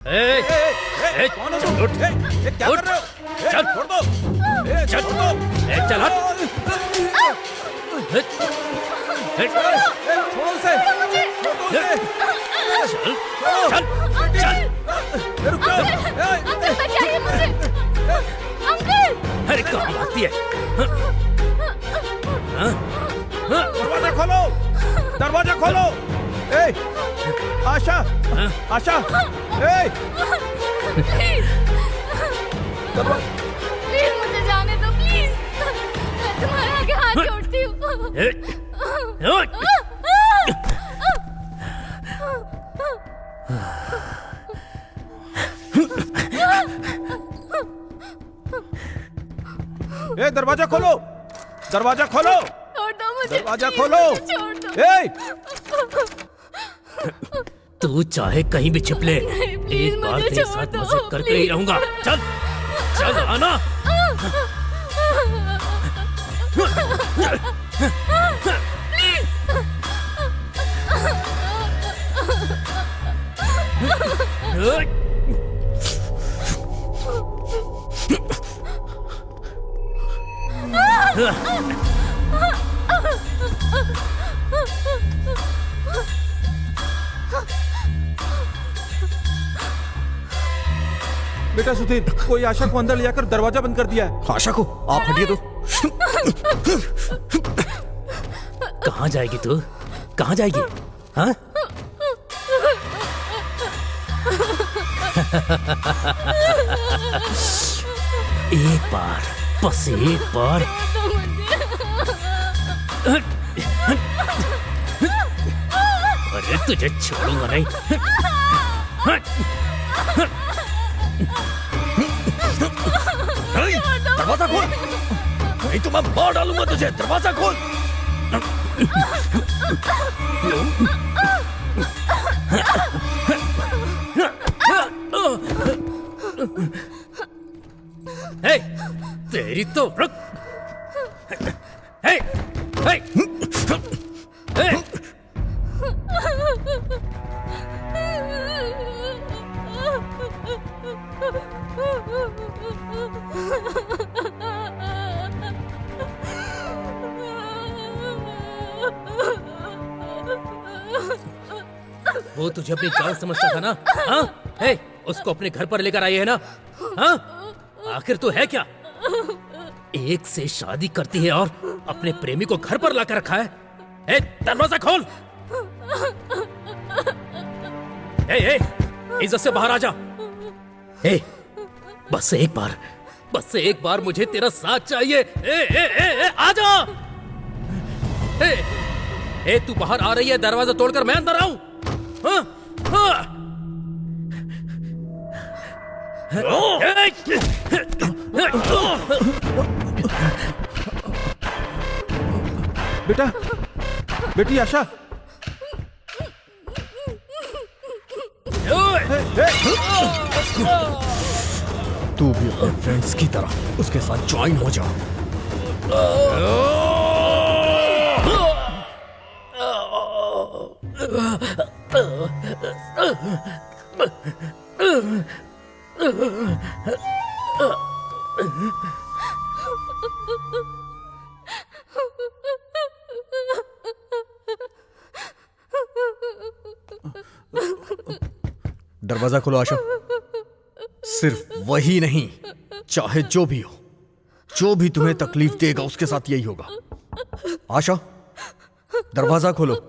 कौन है तुम? क्या कर रहे हो? चल छोड़ दो। चल छोड़ दो। चल हट। छोड़ो उसे। चल चल रुक जाओ। अंकल बचाइए मुझे। अंकल अरे कहाँ भागती है? दरवाजा खोलो, दरवाजा खोलो। आशा, आशा, प्लीज मुझे जाने दो प्लीज। मैं तुम्हारे आगे हाथ जोड़ती हूँ। दरवाजा खोलो, दरवाजा खोलो। छोड़ दो मुझे। दरवाजा प्लीज, खोलो। मुझे छोड़ दो। तू चाहे कहीं भी छिप ले, प्लीज एक बार मुझे तेरे छोड़ साथ दो, मजे करके ही प्लीज। रहूंगा। चल चल आना। बेटा सुधीर, कोई आशा को अंदर ले जाकर दरवाजा बंद कर दिया है। आशा को आप हटिए तो। कहाँ जाएगी तू? कहाँ जाएगी? हाँ? एक बार, बस एक बार। अरे तुझे छोड़ूंगा नहीं। दरवाजा खोल, नहीं तो मैं मार डालूंगा तुझे। दरवाजा खोल। हे, तेरी तो रुक। हे, हे, हे। वो तुझे अपनी जान समझता था ना? हाँ? हे, उसको अपने घर पर लेकर आई है ना? हाँ? आखिर तू है क्या? एक से शादी करती है और अपने प्रेमी को घर पर लाकर रखा है। हे, दरवाजा खोल। हे, इज्जत से बाहर आ जा। हे, बस एक बार मुझे तेरा साथ चाहिए। आ जा। हे, तू बाहर आ रही है, दरवाजा तोड़कर मैं अंदर आऊं? हाँ? हाँ? बेटा, बेटी आशा। तू भी अपने फ्रेंड्स की तरह उसके साथ ज्वाइन हो जा। दरवाजा खोलो आशा। सिर्फ वही नहीं, चाहे जो भी हो, जो भी तुम्हें तकलीफ देगा उसके साथ यही होगा। आशा, दरवाजा खोलो।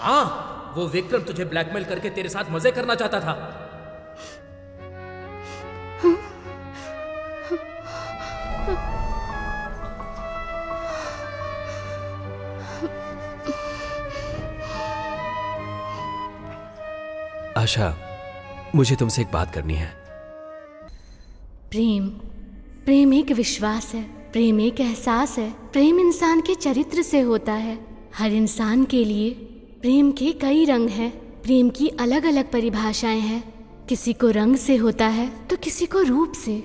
हाँ, वो विक्रम तुझे ब्लैकमेल करके तेरे साथ मजे करना चाहता था। आशा, मुझे तुमसे एक बात करनी है। प्रेम, प्रेम एक विश्वास है प्रेम एक एहसास है। प्रेम इंसान के चरित्र से होता है। हर इंसान के लिए प्रेम के कई रंग हैं। प्रेम की अलग अलग परिभाषाएं हैं। किसी को रंग से होता है तो किसी को रूप से।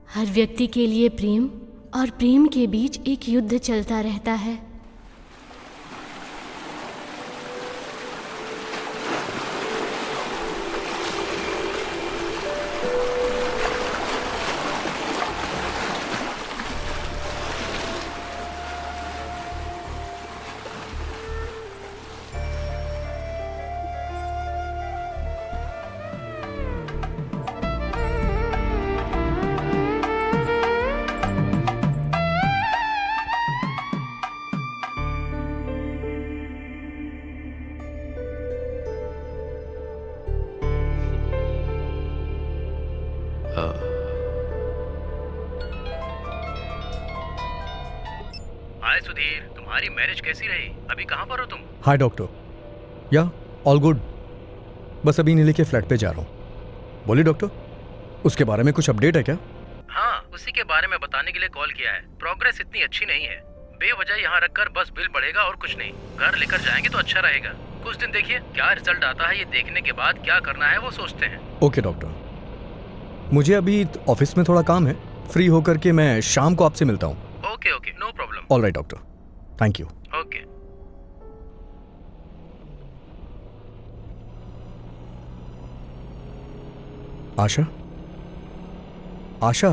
हर व्यक्ति के लिए प्रेम और प्रेम के बीच एक युद्ध चलता रहता है। हाय सुधीर, तुम्हारी मैरिज कैसी रही? अभी कहाँ पर हो तुम? हाय डॉक्टर, या ऑल गुड। बस अभी नीले के फ्लैट पे जा रहा हूँ। बोलिए डॉक्टर, उसके बारे में कुछ अपडेट है क्या? हाँ, उसी के बारे में बताने के लिए कॉल किया है। प्रोग्रेस इतनी अच्छी नहीं है। बेवजह यहाँ रखकर बस बिल बढ़ेगा और कुछ नहीं। घर लेकर जाएंगे तो अच्छा रहेगा। कुछ दिन देखिए, क्या रिजल्ट आता है ये देखने के बाद क्या करना है वो सोचते हैं। ओके डॉक्टर, मुझे अभी ऑफिस में थोड़ा काम है। फ्री होकर के मैं शाम को आपसे मिलता हूँ। Okay okay, no problem. All right doctor, thank you. Okay. Asha, Asha,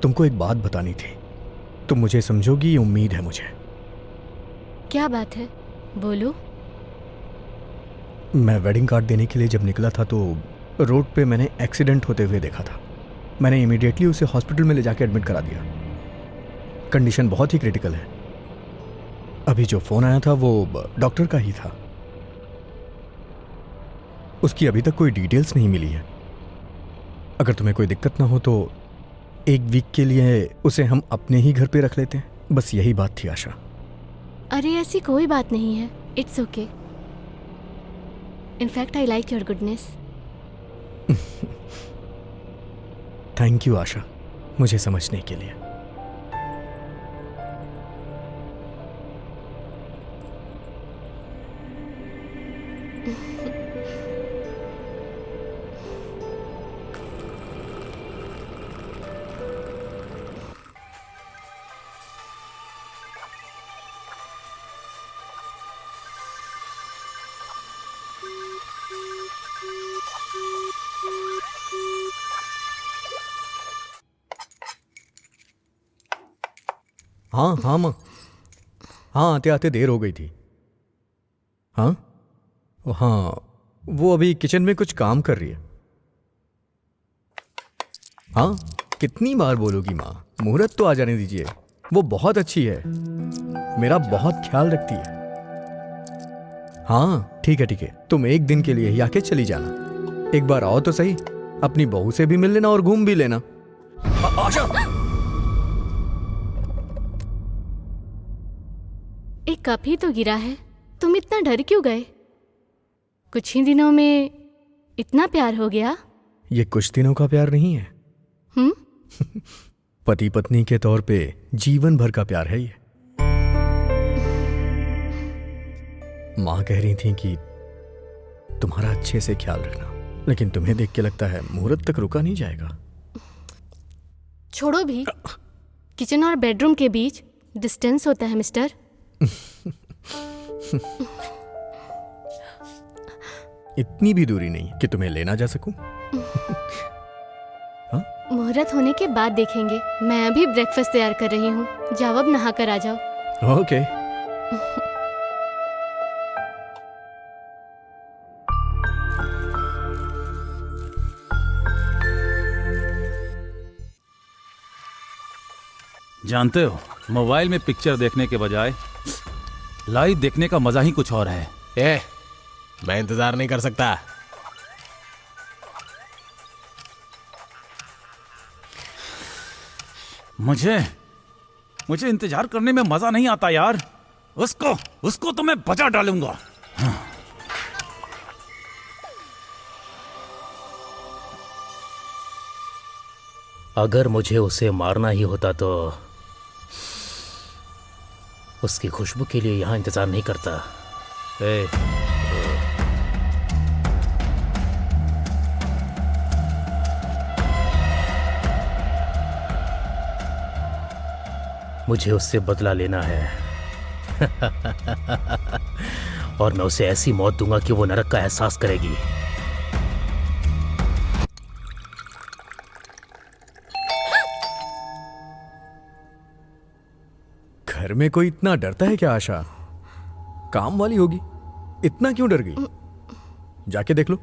तुमको एक बात बतानी थी। तुम मुझे समझोगी, ये उम्मीद है मुझे। क्या बात है, बोलो। मैं वेडिंग कार्ड देने के लिए जब निकला था तो रोड पे मैंने एक्सीडेंट होते हुए देखा था। मैंने इमीडिएटली उसे हॉस्पिटल में ले जाके एडमिट करा दिया। कंडीशन बहुत ही क्रिटिकल है। अभी जो फोन आया था वो डॉक्टर का ही था। उसकी अभी तक कोई डिटेल्स नहीं मिली है। अगर तुम्हें कोई दिक्कत ना हो तो एक वीक के लिए उसे हम अपने ही घर पे रख लेते हैं। बस यही बात थी आशा। अरे ऐसी कोई बात नहीं है, it's okay. In fact I like your goodness. Thank you Asha, मुझे समझने के लिए। हाँ हाँ माँ, हाँ आते आते देर हो गई थी। हाँ हाँ, वो अभी किचन में कुछ काम कर रही है। हाँ, कितनी बार बोलोगी माँ, मुहूर्त तो आ जाने दीजिए। वो बहुत अच्छी है, मेरा बहुत ख्याल रखती है। हाँ ठीक है, तुम एक दिन के लिए ही आके चली जाना। एक बार आओ तो सही, अपनी बहू से भी मिल लेना और घूम भी लेना। आशा, एक कप ही तो गिरा है, तुम इतना डर क्यों गए? कुछ ही दिनों में इतना प्यार हो गया? ये कुछ दिनों का प्यार नहीं है। पति पत्नी के तौर पे जीवन भर का प्यार है ये। माँ कह रही थी कि तुम्हारा अच्छे से ख्याल रखना, लेकिन तुम्हें देख के लगता है मुहूर्त तक रुका नहीं जाएगा। छोड़ो भी, किचन और बेडरूम के बीच डिस्टेंस होता है मिस्टर। इतनी भी दूरी नहीं कि तुम्हें लेना जा सकूं। मुहूर्त होने के बाद देखेंगे। मैं अभी ब्रेकफास्ट तैयार कर रही हूँ, जाओ अब नहा कर आ जाओ। ओके। जानते हो, मोबाइल में पिक्चर देखने के बजाय लाइव देखने का मजा ही कुछ और है। मैं इंतजार नहीं कर सकता। मुझे इंतजार करने में मजा नहीं आता यार। उसको तो मैं बचा डालूंगा। अगर मुझे उसे मारना ही होता तो उसकी खुशबू के लिए यहाँ इंतजार नहीं करता। ए, मुझे उससे बदला लेना है। और मैं उसे ऐसी मौत दूंगा कि वो नरक का एहसास करेगी। घर में कोई इतना डरता है क्या आशा? काम वाली होगी, इतना क्यों डर गई? जाके देख लो।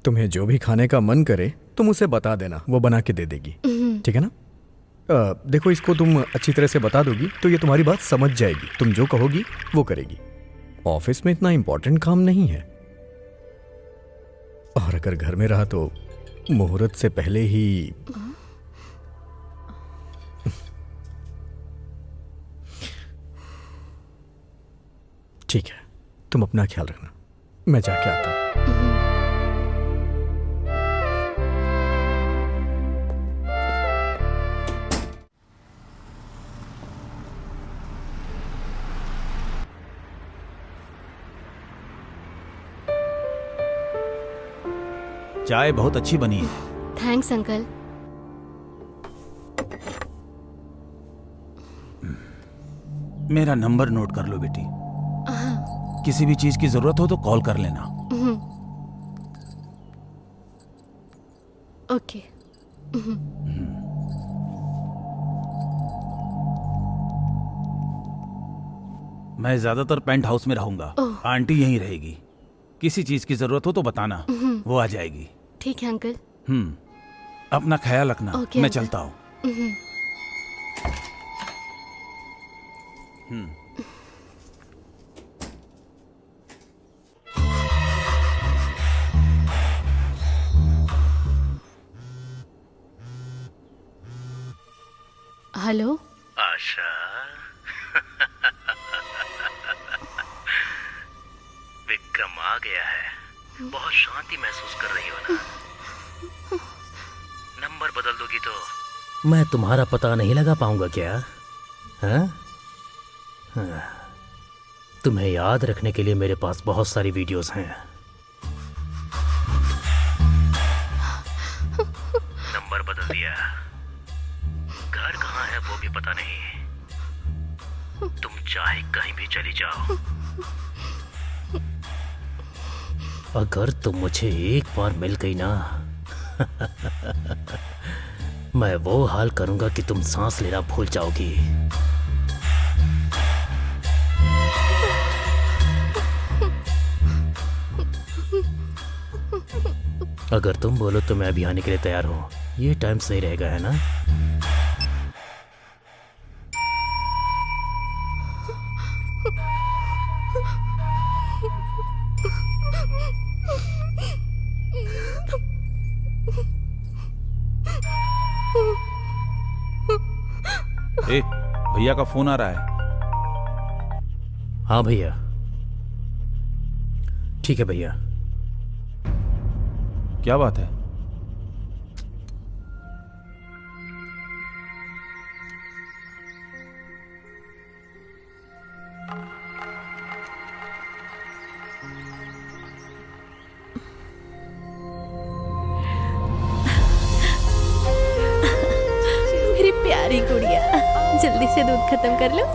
तुम्हें जो भी खाने का मन करे तुम उसे बता देना, वो बना के दे देगी। ठीक है ना? देखो, इसको तुम अच्छी तरह से बता दोगी तो ये तुम्हारी बात समझ जाएगी। तुम जो कहोगी वो करेगी। ऑफिस में इतना इंपॉर्टेंट काम नहीं है, और अगर घर में रहा तो मुहूर्त से पहले ही ठीक है, तुम अपना ख्याल रखना, मैं जाके आता हूं। चाय बहुत अच्छी बनी है। Thanks uncle. मेरा नंबर नोट कर लो बेटी। किसी भी चीज की जरूरत हो तो कॉल कर लेना। ओके। मैं ज्यादातर पेंट हाउस में रहूंगा। आंटी यहीं रहेगी। किसी चीज की जरूरत हो तो बताना, वो आ जाएगी। ठीक है अंकल। अपना ख्याल रखना। ओके, मैं अंकल। चलता हूँ। हेलो आशा, विक्रम आ गया है। बहुत शांति महसूस कर रही हो ना? नंबर बदल दोगी तो मैं तुम्हारा पता नहीं लगा पाऊंगा क्या? हाँ? हाँ। तुम्हें याद रखने के लिए मेरे पास बहुत सारी वीडियोस हैं। नंबर बदल दिया। घर कहाँ है वो भी पता नहीं। तुम चाहे कहीं भी चली जाओ, अगर तुम मुझे एक बार मिल गई ना, मैं वो हाल करूंगा कि तुम सांस लेना भूल जाओगी। अगर तुम बोलो तो मैं अभी आने के लिए तैयार हूं। ये टाइम सही रहेगा, है ना? ए, भैया का फोन आ रहा है। हाँ भैया। ठीक है भैया। क्या बात है? मेरी प्यारी गुड़िया, जल्दी से दूध खत्म कर लो।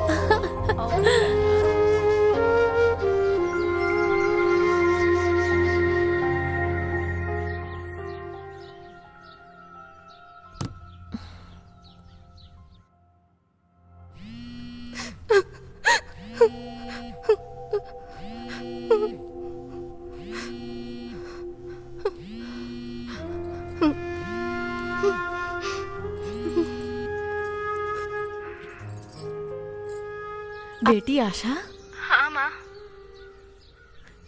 बेटी आशा, हाँ माँ।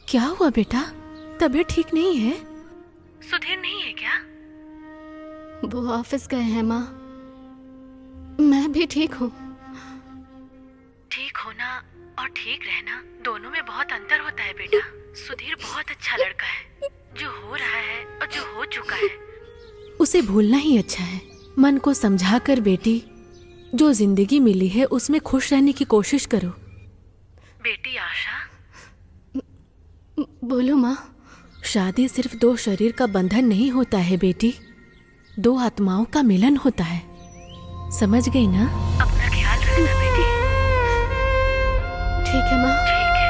क्या हुआ बेटा? तबीयत ठीक नहीं है? सुधीर नहीं है क्या? वो ऑफिस गए हैं माँ। मैं भी ठीक हूँ। ठीक होना और ठीक रहना दोनों में बहुत अंतर होता है बेटा। सुधीर बहुत अच्छा लड़का है। जो हो रहा है और जो हो चुका है उसे भूलना ही अच्छा है। मन को समझा कर बेटी, जो जिंदगी मिली है उसमें खुश रहने की कोशिश करो। बेटी आशा, बोलो माँ। शादी सिर्फ दो शरीर का बंधन नहीं होता है बेटी, दो आत्माओं का मिलन होता है। समझ गई ना? अपना ख्याल रखना बेटी। ठीक है माँ। ठीक है।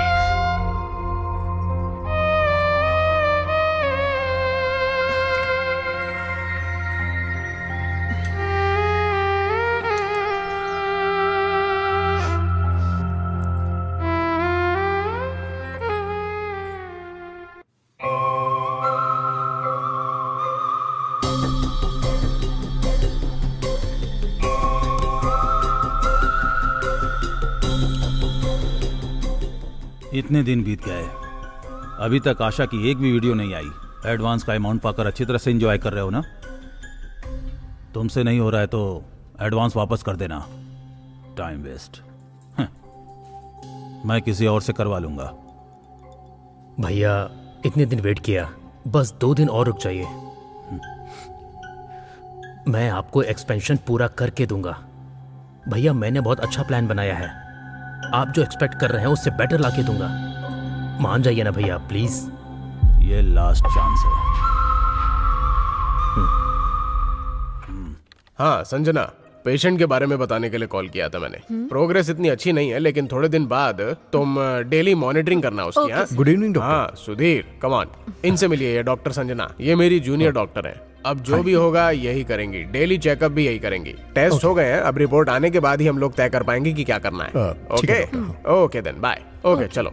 इतने दिन बीत गए, अभी तक आशा की एक भी वीडियो नहीं आई। एडवांस का अमाउंट पाकर अच्छी तरह से एंजॉय कर रहे हो ना? तुमसे नहीं हो रहा है तो एडवांस वापस कर देना। Time waste. मैं किसी और से करवा लूंगा। भैया इतने दिन वेट किया, बस 2 दिन और रुक जाइए। मैं आपको एक्सपेंशन पूरा करके दूंगा। भैया मैंने बहुत अच्छा प्लान बनाया है, आप जो एक्सपेक्ट कर रहे हैं उससे बेटर लाके दूंगा। मान जाइए ना भैया प्लीज। ये लास्ट चांस है। हाँ संजना, पेशेंट के बारे में बताने के लिए कॉल किया था मैंने। प्रोग्रेस इतनी अच्छी नहीं है, लेकिन थोड़े दिन बाद तुम डेली मॉनिटरिंग करना उसकी। हाँ गुड इवनिंग डॉक्टर। हाँ सुधीर, कम ऑन, इनसे मिलिए। ये डॉक्टर संजना, ये मेरी जूनियर डॉक्टर है। अब जो भी होगा यही करेंगी, डेली चेकअप भी यही करेंगी। टेस्ट हो गए हैं, अब रिपोर्ट आने के बाद ही हम लोग तय कर पाएंगे कि क्या करना है। ठीक है okay okay then bye. Okay चलो।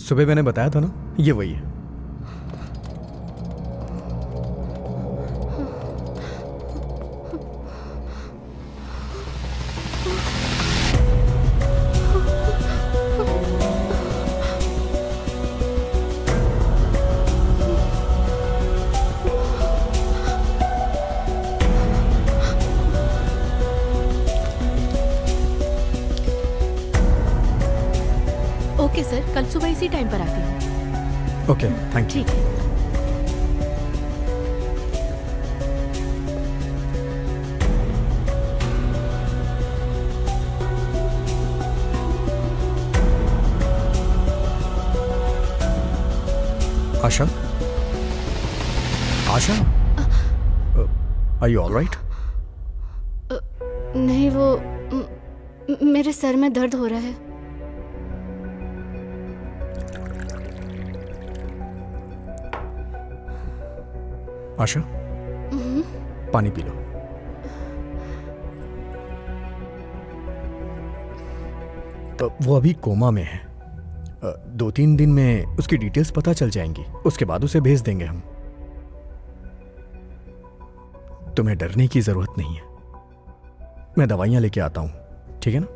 सुबह मैंने बताया था ना, ये वही है। ओके सर, कल सुबह इसी टाइम पर आती हूँ। Okay thank you. ठीक है। आशा, आशा, आर यू ऑल राइट? नहीं, वो मेरे सर में दर्द हो रहा है। आशा, पानी पी लो। तो वो अभी कोमा में है। 2-3 दिन में उसकी डिटेल्स पता चल जाएंगी, उसके बाद उसे भेज देंगे हम। तुम्हें डरने की जरूरत नहीं है, मैं दवाइयां लेके आता हूं, ठीक है ना?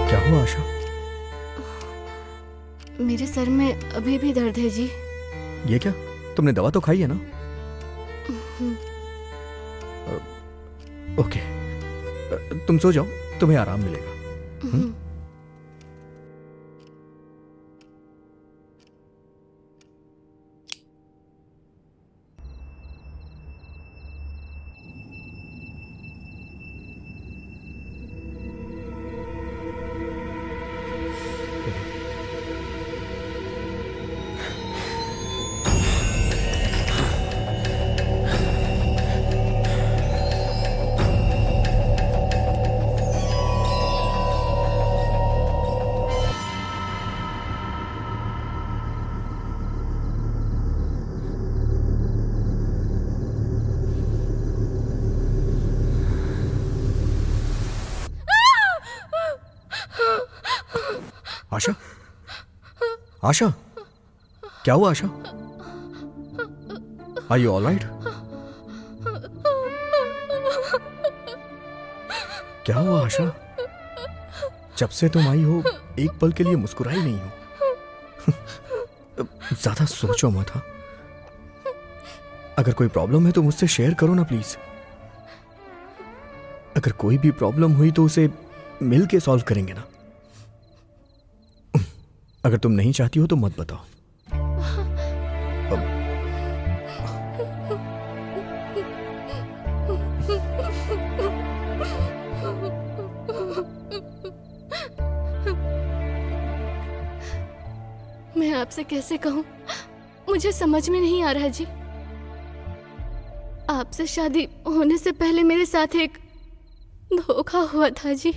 क्या हुआ आशा? मेरे सर में अभी भी दर्द है जी। ये क्या, तुमने दवा तो खाई है ना? ओके, तुम सो जाओ, तुम्हें आराम मिलेगा। आशा, आशा, क्या हुआ Asha? Are you all right? क्या हुआ आशा? जब से तुम आई हो एक पल के लिए मुस्कुराई नहीं हो। ज्यादा सोचो मत। हाँ, अगर कोई प्रॉब्लम है तो मुझसे शेयर करो ना प्लीज। अगर कोई भी प्रॉब्लम हुई तो उसे मिल के सॉल्व करेंगे ना। अगर तुम नहीं चाहती हो तो मत बताओ। मैं आपसे कैसे कहूं, मुझे समझ में नहीं आ रहा जी। आपसे शादी होने से पहले मेरे साथ एक धोखा हुआ था जी।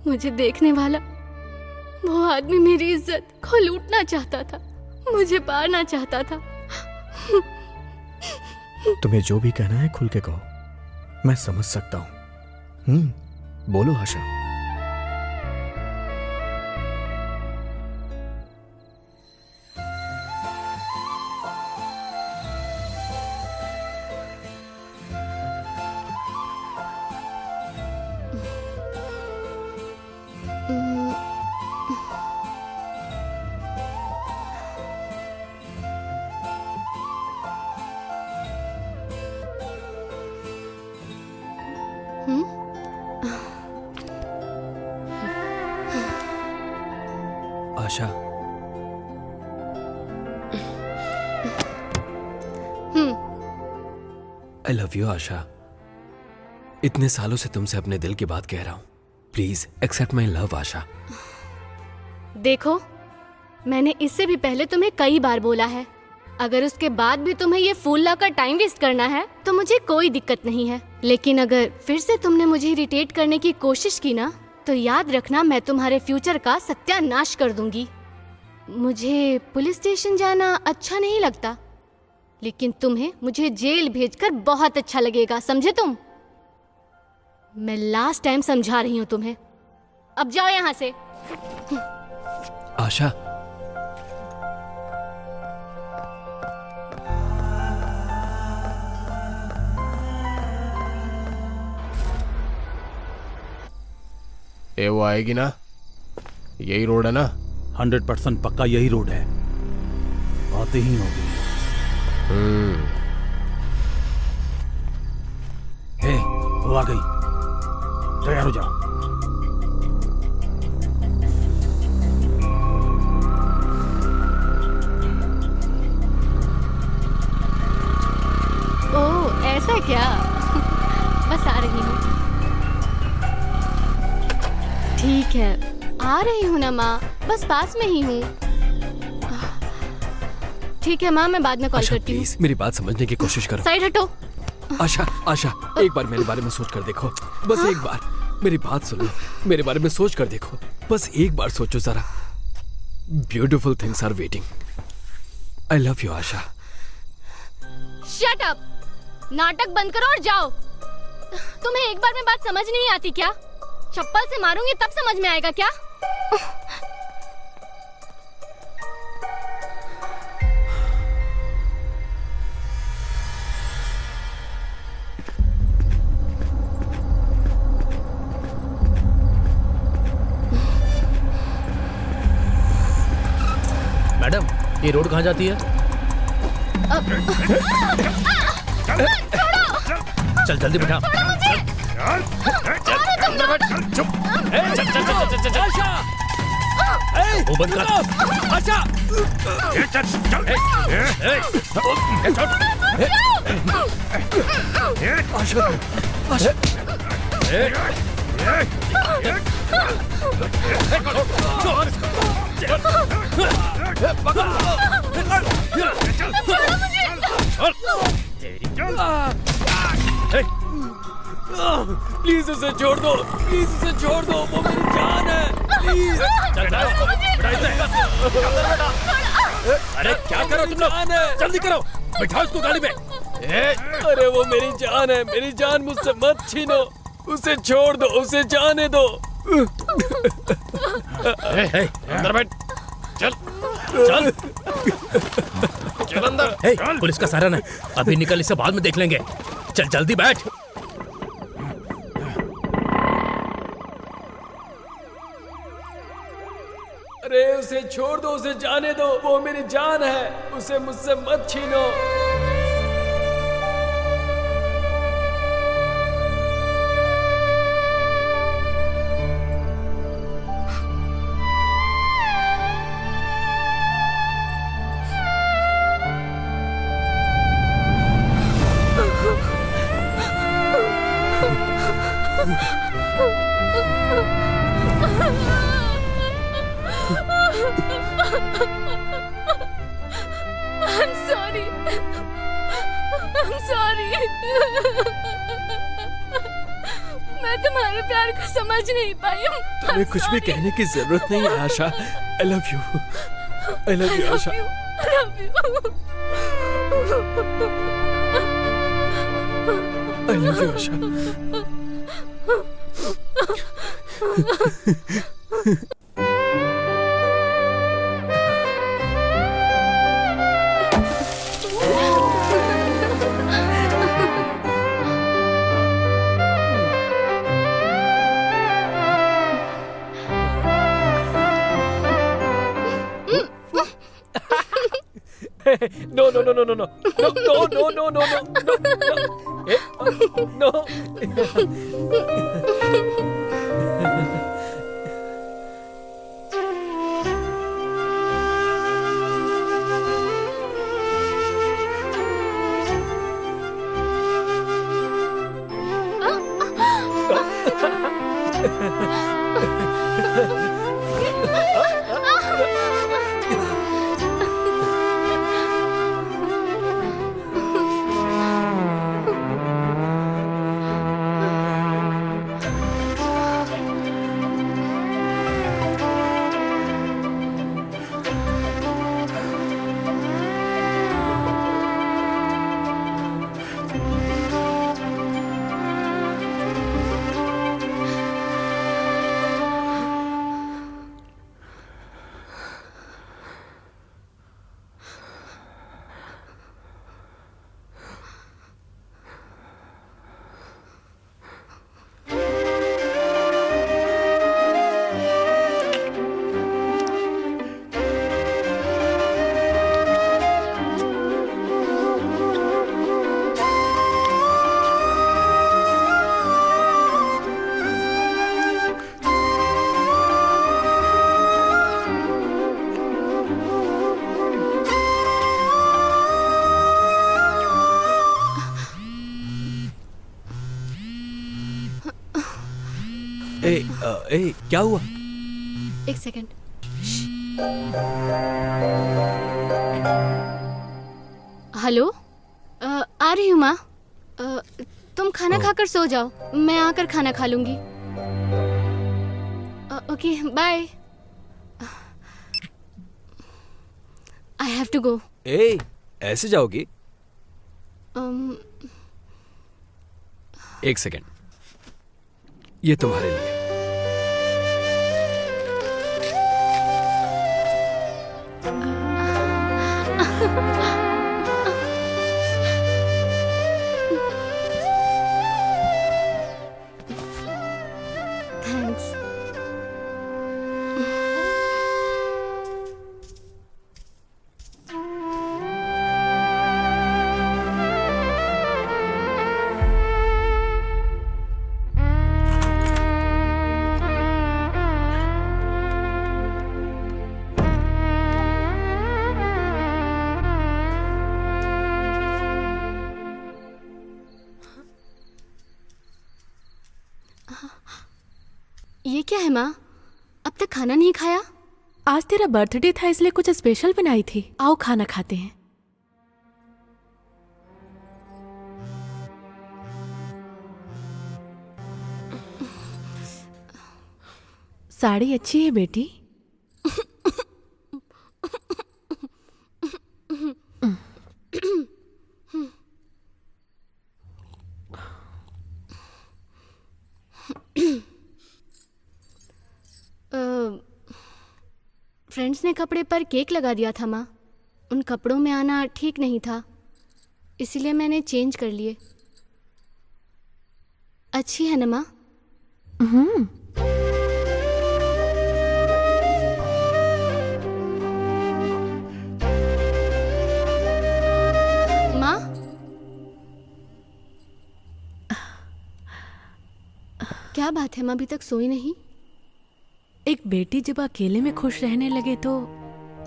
मुझे देखने वाला वो आदमी मेरी इज्जत को लूटना चाहता था, मुझे पाना चाहता था। तुम्हें जो भी कहना है खुल के कहो, मैं समझ सकता हूं। बोलो आशा। आशा, आई लव यू आशा। इतने सालों से तुमसे अपने दिल की बात कह रहा हूं। प्लीज एक्सेप्ट माई लव आशा। देखो, मैंने इससे भी पहले तुम्हें कई बार बोला है, अगर उसके बाद भी तुम्हें ये फूल लाकर टाइम वेस्ट करना है तो मुझे कोई दिक्कत नहीं है। लेकिन अगर फिर से तुमने मुझे इरिटेट करने की कोशिश की ना, तो याद रखना मैं तुम्हारे फ्यूचर का सत्यानाश कर दूंगी। मुझे पुलिस स्टेशन जाना अच्छा नहीं लगता, लेकिन तुम्हें मुझे जेल भेजकर बहुत अच्छा लगेगा, समझे तुम? मैं लास्ट टाइम समझा रही हूँ तुम्हें, अब जाओ यहाँ से। आशा, ये वो आएगी ना? यही रोड है ना? 100% पक्का यही रोड है, आते ही होगी। हे, वो आ गई, तैयार हो जाओ। ओह, ऐसा क्या? बस आ रही हूँ। ठीक है, आ रही हूँ ना माँ, बस पास में ही हूँ। ठीक है माँ, मैं बाद में कॉल आशा करती हूँ। प्लीज मेरी बात समझने की कोशिश करो। साइड हटो। आशा, आशा, एक बार मेरे बारे में सोच कर देखो, बस एक बार मेरी बात सुनो, मेरे बारे में सोच कर देखो, बस एक बार सोचो जरा। Beautiful things are waiting. I love you Asha. Shut up, नाटक बंद करो और जाओ। तुम्हें एक बार में बात समझ नहीं आती क्या? चप्पल से मारूंगी तब समझ में आएगा क्या? मैडम, ये रोड कहाँ जाती है? छोड़ो! चल जल्दी बैठा। छोड़ो मुझे! वो बंद कर। आशा आशा प्लीज उसे छोड़ दो, प्लीज उसे छोड़ दो, वो मेरी जान है, प्लीज। अरे क्या करो तुम लोग? जल्दी करो, बिठाओ इसको गाड़ी में। अरे वो मेरी जान है, मेरी जान मुझसे मत छीनो, उसे छोड़ दो, उसे जाने दो। अंदर बैठ। चल चल चल अंदर। पुलिस का सारा ना, अभी निकल, इसे बाद में देख लेंगे। चल जल्दी बैठ। अरे उसे छोड़ दो, उसे जाने दो, वो मेरी जान है, उसे मुझसे मत छीनो। I'm sorry. I'm sorry. मैं तुम्हारे प्यार को समझ नहीं पाई हूँ। तुम्हें कुछ भी कहने की जरूरत नहीं है आशा। I love you. I love you Asha. I love you. I love you Asha. No, no, no, no, no, no, no, no, no, no, no, no, no, no. ए, क्या हुआ? एक सेकंड। हेलो, आ रही हूँ माँ। तुम खाना खाकर सो जाओ, मैं आकर खाना खा लूंगी। Okay, bye. I have to go. ए, ऐसे जाओगी? एक सेकंड, ये तुम्हारे लिए। थैंक्स। क्या है माँ? अब तक खाना नहीं खाया? आज तेरा बर्थडे था इसलिए कुछ स्पेशल बनाई थी। आओ खाना खाते हैं। साड़ी अच्छी है बेटी। फ्रेंड्स ने कपड़े पर केक लगा दिया था माँ। उन कपड़ों में आना ठीक नहीं था, इसलिए मैंने चेंज कर लिए। अच्छी है ना माँ? माँ, क्या बात है माँ, अभी तक सोई नहीं? एक बेटी जब अकेले में खुश रहने लगे तो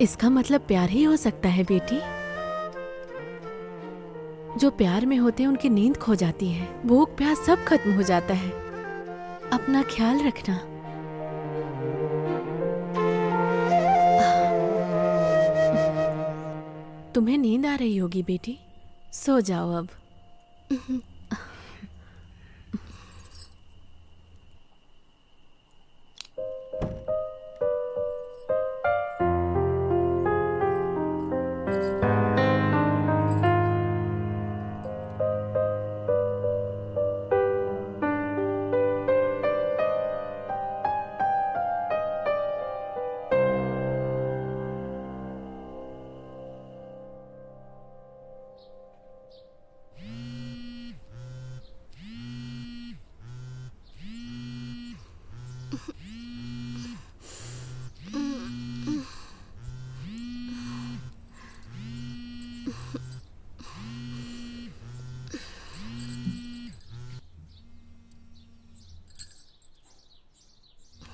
इसका मतलब प्यार ही हो सकता है बेटी। जो प्यार में होते हैं उनकी नींद खो जाती है, भूख प्यास सब खत्म हो जाता है। अपना ख्याल रखना। तुम्हें नींद आ रही होगी बेटी, सो जाओ अब।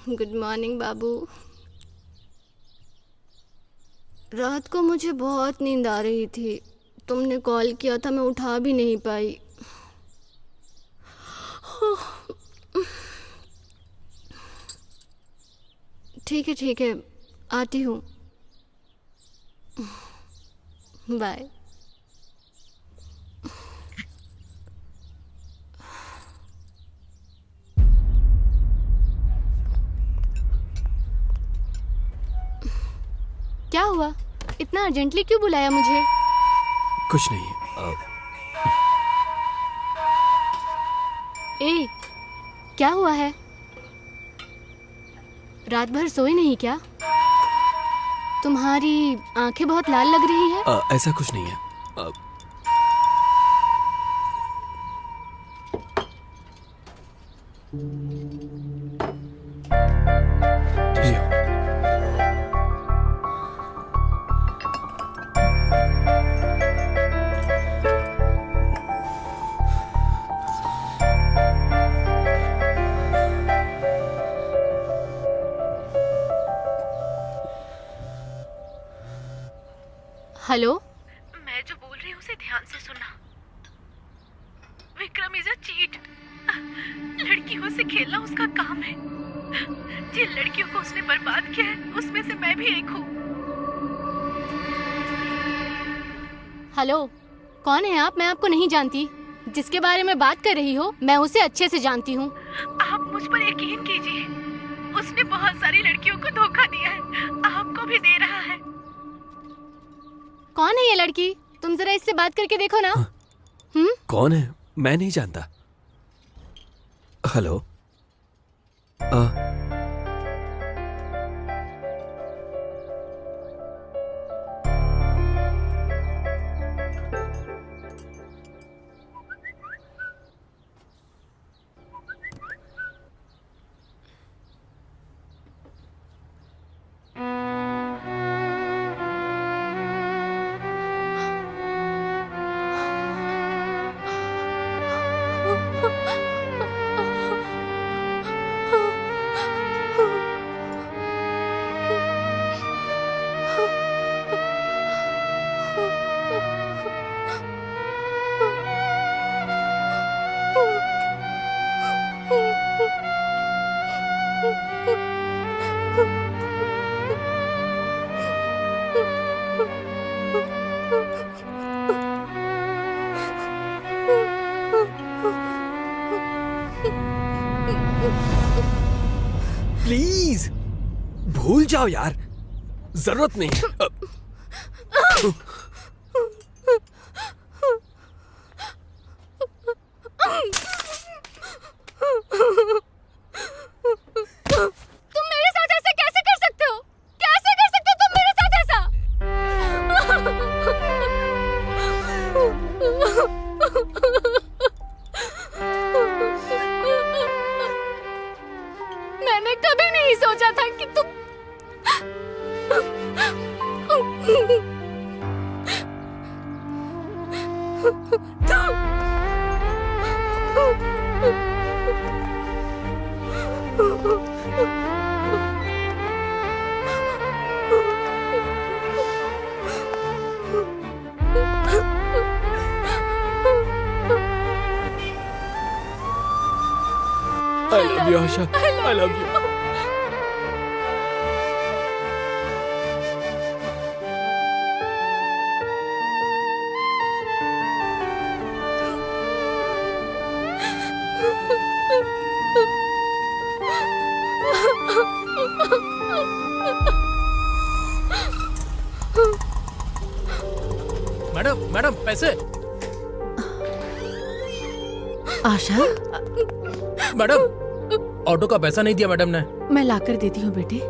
गुड मॉर्निंग बाबू। रात को मुझे बहुत नींद आ रही थी, तुमने कॉल किया था, मैं उठा भी नहीं पाई। ठीक है, आती हूँ। बाय। क्या हुआ? इतना अर्जेंटली क्यों बुलाया मुझे? कुछ नहीं। ए, क्या हुआ है? रात भर सोए नहीं क्या? तुम्हारी आंखें बहुत लाल लग रही है। ऐसा कुछ नहीं है। लियो। हेलो, मैं जो बोल रही हूँ उसे ध्यान से सुनना। Vikram is a cheat. लड़कियों से खेलना उसका काम है। जिन लड़कियों को उसने बर्बाद किया है उसमें से मैं भी एक हूँ। हेलो, कौन है आप? मैं आपको नहीं जानती। जिसके बारे में बात कर रही हो मैं उसे अच्छे से जानती हूँ। आप मुझ पर यकीन कीजिए, उसने बहुत सारी लड़कियों को धोखा दिया है, आपको भी दे रहा है। कौन है ये लड़की? तुम जरा इससे बात करके देखो ना। कौन है? मैं नहीं जानता। हेलो। जाओ यार, जरूरत नहीं है। तुम मेरे साथ ऐसा कैसे कर सकते हो? कैसे कर सकते हो तुम मेरे साथ ऐसा? मैंने कभी नहीं सोचा था कि तुम I love you, Asha. I love you। Madam madam पैसे। आशा, मैडम ऑटो का पैसा नहीं दिया मैडम ने। मैं लाकर देती हूँ बेटे।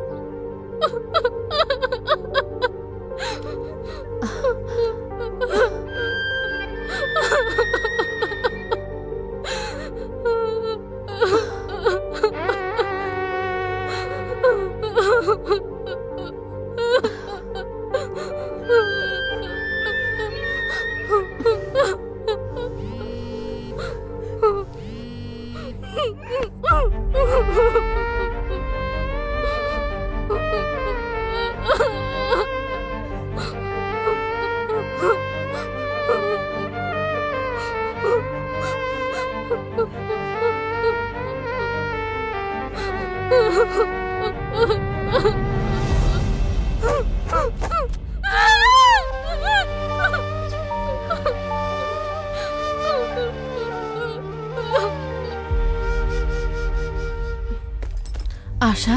आशा,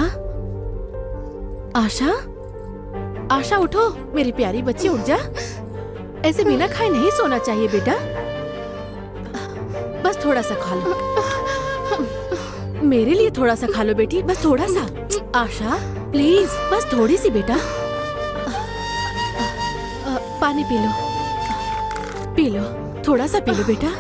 आशा, आशा उठो मेरी प्यारी बच्ची, उठ जा। ऐसे बिना खाए नहीं सोना चाहिए बेटा। बस थोड़ा सा खा लो, मेरे लिए थोड़ा सा खा लो बेटी, बस थोड़ा सा। आशा प्लीज, बस थोड़ी सी बेटा। पानी पी लो, पी लो, थोड़ा सा पी लो बेटा।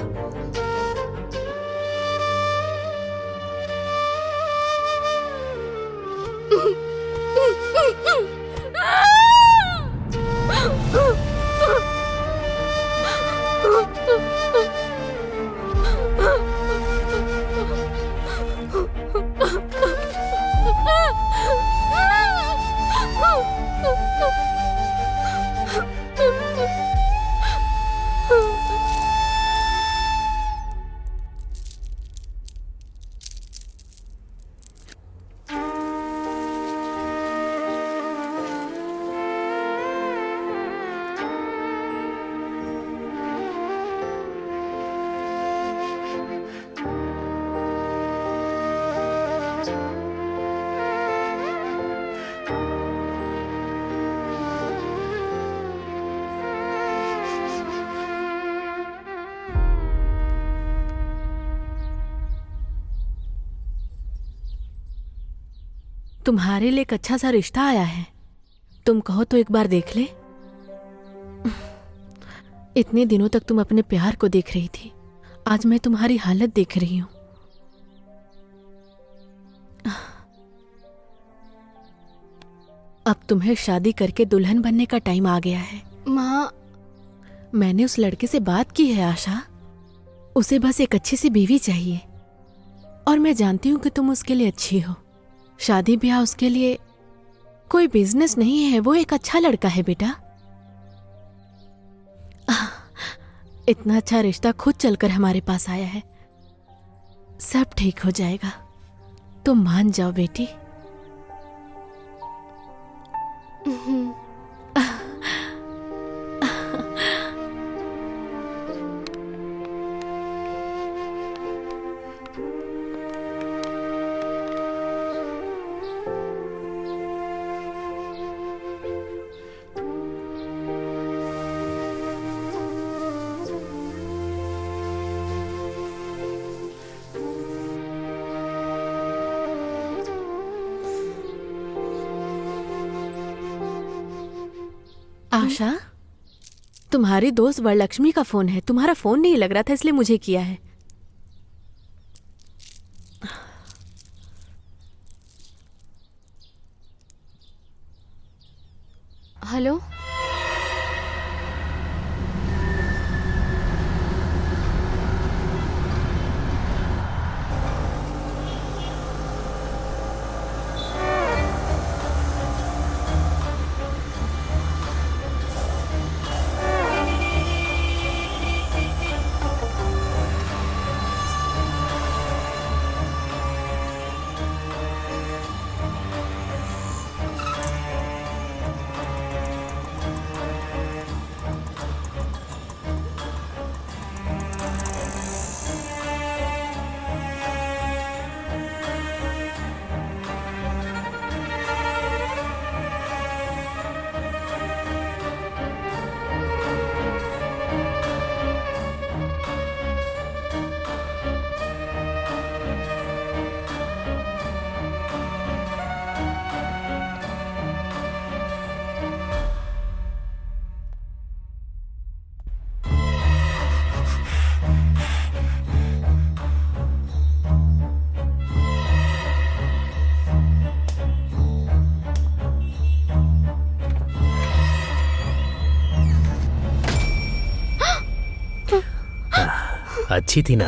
तुम्हारे लिए एक अच्छा सा रिश्ता आया है, तुम कहो तो एक बार देख ले। इतने दिनों तक तुम अपने प्यार को देख रही थी, आज मैं तुम्हारी हालत देख रही हूं। अब तुम्हें शादी करके दुल्हन बनने का टाइम आ गया है। माँ, मैंने उस लड़के से बात की है आशा, उसे बस एक अच्छी सी बीवी चाहिए, और मैं जानती हूं कि तुम उसके लिए अच्छी हो। शादी ब्याह उसके लिए कोई बिजनेस नहीं है, वो एक अच्छा लड़का है बेटा। इतना अच्छा रिश्ता खुद चलकर हमारे पास आया है, सब ठीक हो जाएगा, तुम मान जाओ बेटी। आशा, तुम्हारी दोस्त वरलक्ष्मी का फोन है। तुम्हारा फोन नहीं लग रहा था इसलिए मुझे किया है। हेलो। अच्छी थी ना?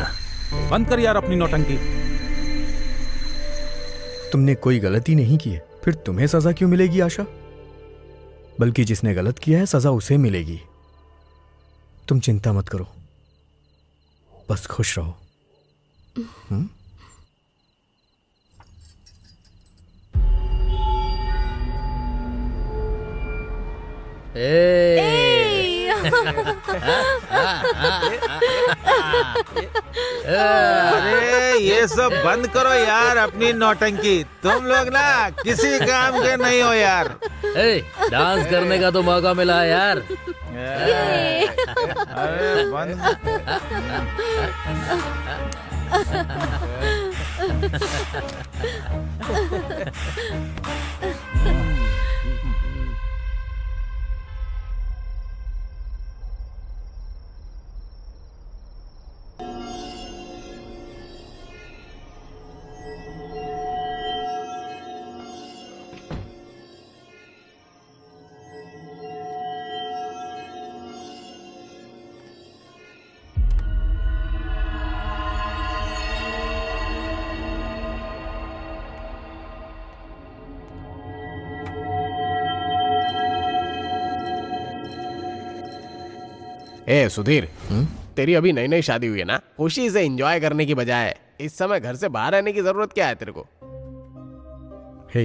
बंद कर यार अपनी नौटंकी। तुमने कोई गलती नहीं की है, फिर तुम्हें सजा क्यों मिलेगी आशा? बल्कि जिसने गलत किया है सजा उसे मिलेगी। तुम चिंता मत करो, बस खुश रहो। अरे ये सब बंद करो यार अपनी नौटंकी। तुम लोग ना किसी काम के नहीं हो यार। डांस करने का तो मौका मिला है यार। अरे बंद। ए सुधीर, तेरी अभी नई नई शादी हुई है ना, खुशी से एंजॉय करने की बजाय इस समय घर से बाहर रहने की जरूरत क्या है तेरे को? हे,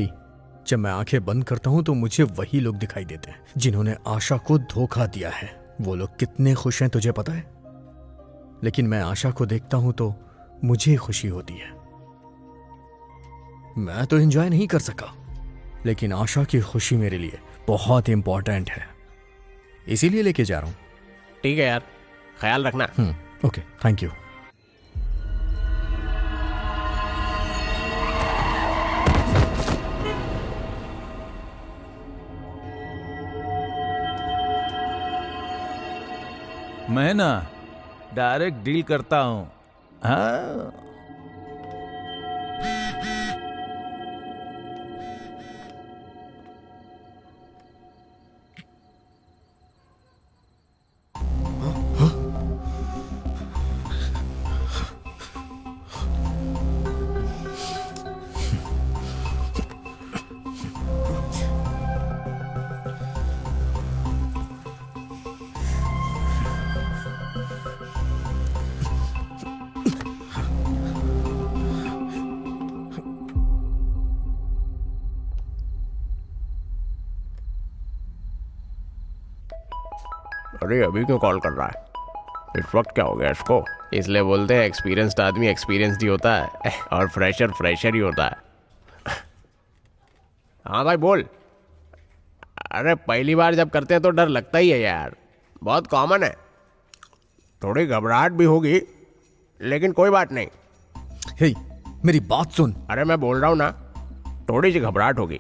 जब मैं आंखें बंद करता हूं तो मुझे वही लोग दिखाई देते हैं जिन्होंने आशा को धोखा दिया है। वो लोग कितने खुश हैं तुझे पता है? लेकिन मैं आशा को देखता हूं तो मुझे खुशी होती है। मैं तो एंजॉय नहीं कर सका, लेकिन आशा की खुशी मेरे लिए बहुत इंपॉर्टेंट है, इसीलिए लेके जा रहा हूं। ठीक है यार, ख्याल रखना। Okay, thank you. मैं ना डायरेक्ट डील करता हूँ। हाँ अरे अभी क्यों कॉल कर रहा है? इस वक्त क्या हो गया इसको? इसलिए बोलते हैं एक्सपीरियंस्ड आदमी एक्सपीरियंस्ड ही होता है और फ्रेशर फ्रेशर ही होता है। हाँ भाई बोल। अरे पहली बार जब करते हैं तो डर लगता ही है यार, बहुत कॉमन है। थोड़ी घबराहट भी होगी लेकिन कोई बात नहीं। हे, मेरी बात सुन। अरे मैं बोल रहा हूँ ना, थोड़ी सी घबराहट होगी,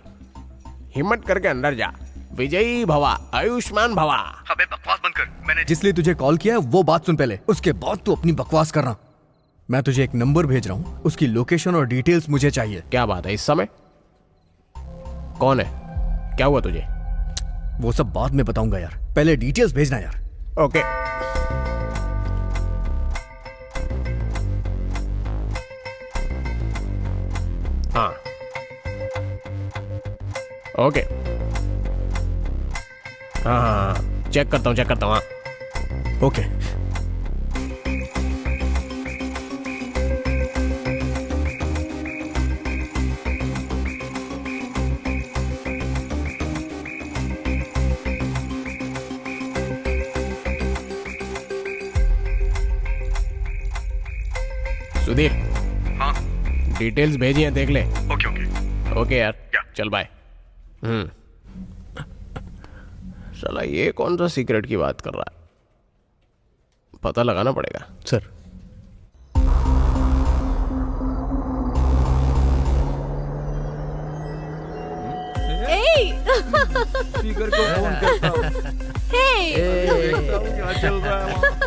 हिम्मत करके अंदर जा, विजयी भवा, आयुष्मान भवा। अबे बकवास बंद कर। मैंने जिसलिए तुझे कॉल किया है वो बात सुन पहले, उसके बाद तू अपनी बकवास करना। मैं तुझे एक नंबर भेज रहा हूँ, उसकी लोकेशन और डिटेल्स मुझे चाहिए। क्या बात है इस समय? कौन है? क्या हुआ तुझे? वो सब बाद में बताऊंगा यार, पहले डिटेल्स भेजना यार। ओके। हाँ ओके। हाँ, चेक करता हूँ हाँ। ओके। सुधीर, हाँ डिटेल्स भेजी हैं, देख ले। Okay okay. ओके यार, या। चल बाय। साला ये कौन सा सीक्रेट की बात कर रहा है? पता लगाना पड़ेगा। सर स्पीकर को फोन करता हूँ। क्या चल रहा है वहाँ पे?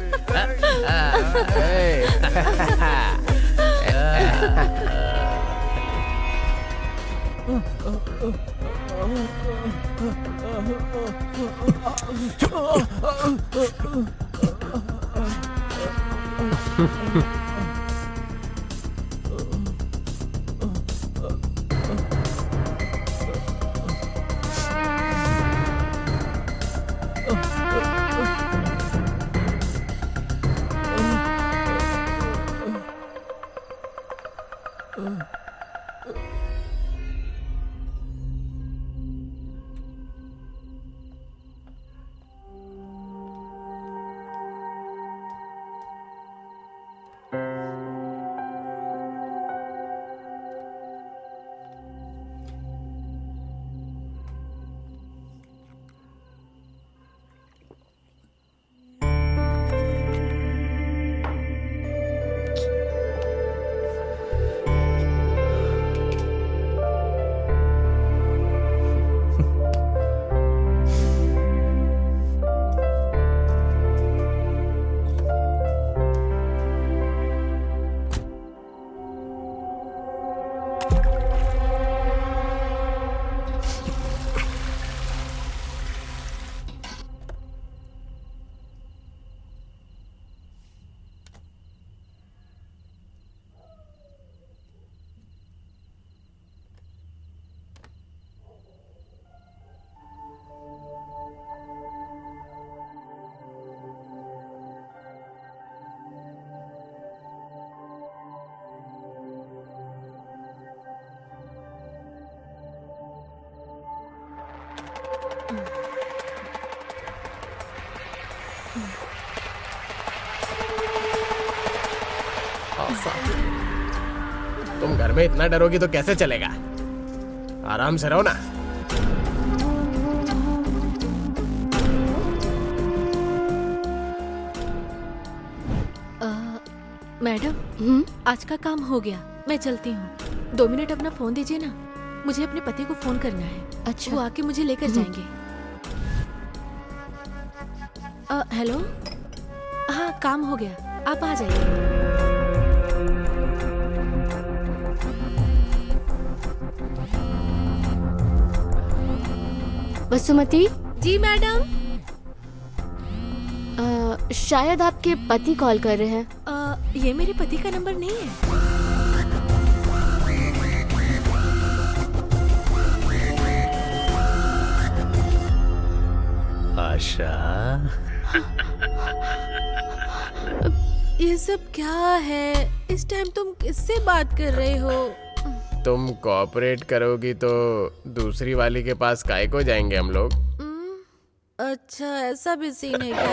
तुम घर में इतना डरोगी तो कैसे चलेगा? आराम से रहो ना। मैडम, आज का काम हो गया, मैं चलती हूँ। 2 मिनट अपना फोन दीजिए ना, मुझे अपने पति को फोन करना है। अच्छा। वो आके मुझे लेकर जाएंगे। हेलो, हाँ काम हो गया, आप आ जाइए। वसुमती, जी मैडम। शायद आपके पति कॉल कर रहे हैं। ये मेरे पति का नंबर नहीं है। आशा, ये सब क्या है? इस टाइम तुम किससे बात कर रहे हो? तुम कोऑपरेट करोगी तो दूसरी वाली के पास काहे को जाएंगे हम लोग? अच्छा, ऐसा भी सीन है क्या?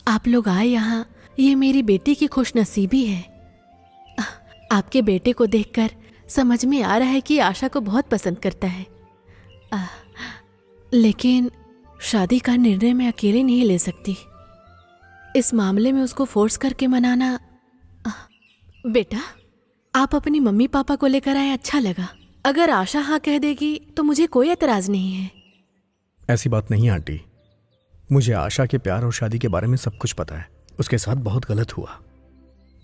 आप लोग आए यहाँ, ये मेरी बेटी की खुशनसीबी है। आपके बेटे को देखकर समझ में आ रहा है कि आशा को बहुत पसंद करता है। लेकिन शादी का निर्णय मैं अकेले नहीं ले सकती। इस मामले में उसको फोर्स करके मनाना। बेटा, आप अपनी मम्मी पापा को लेकर आए, अच्छा लगा। अगर आशा हाँ कह देगी तो मुझे कोई एतराज नहीं है। ऐसी बात नहीं आंटी, मुझे आशा के प्यार और शादी के बारे में सब कुछ पता है। उसके साथ बहुत गलत हुआ,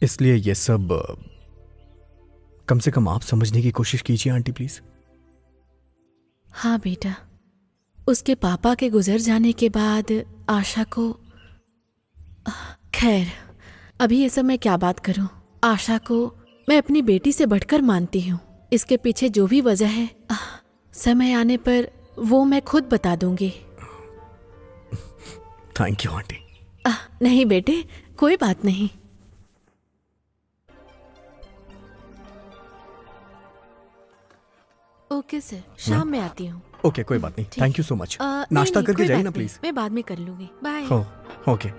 इसलिए ये सब कम से कम आप समझने की कोशिश कीजिए आंटी प्लीज। हाँ बेटा, उसके पापा के गुजर जाने के बाद आशा को, खैर अभी ये सब मैं क्या बात करूं। आशा को मैं अपनी बेटी से बढ़कर मानती हूँ। इसके पीछे जो भी वजह है समय आने पर वो मैं खुद बता दूंगी। Thank you aunty. नहीं बेटे, कोई बात नहीं। ओके सर, शाम में आती हूँ। ओके, कोई बात नहीं। Thank you so much. नाश्ता करके जाइए ना प्लीज। मैं बाद में कर लूंगी। बाय। ओके।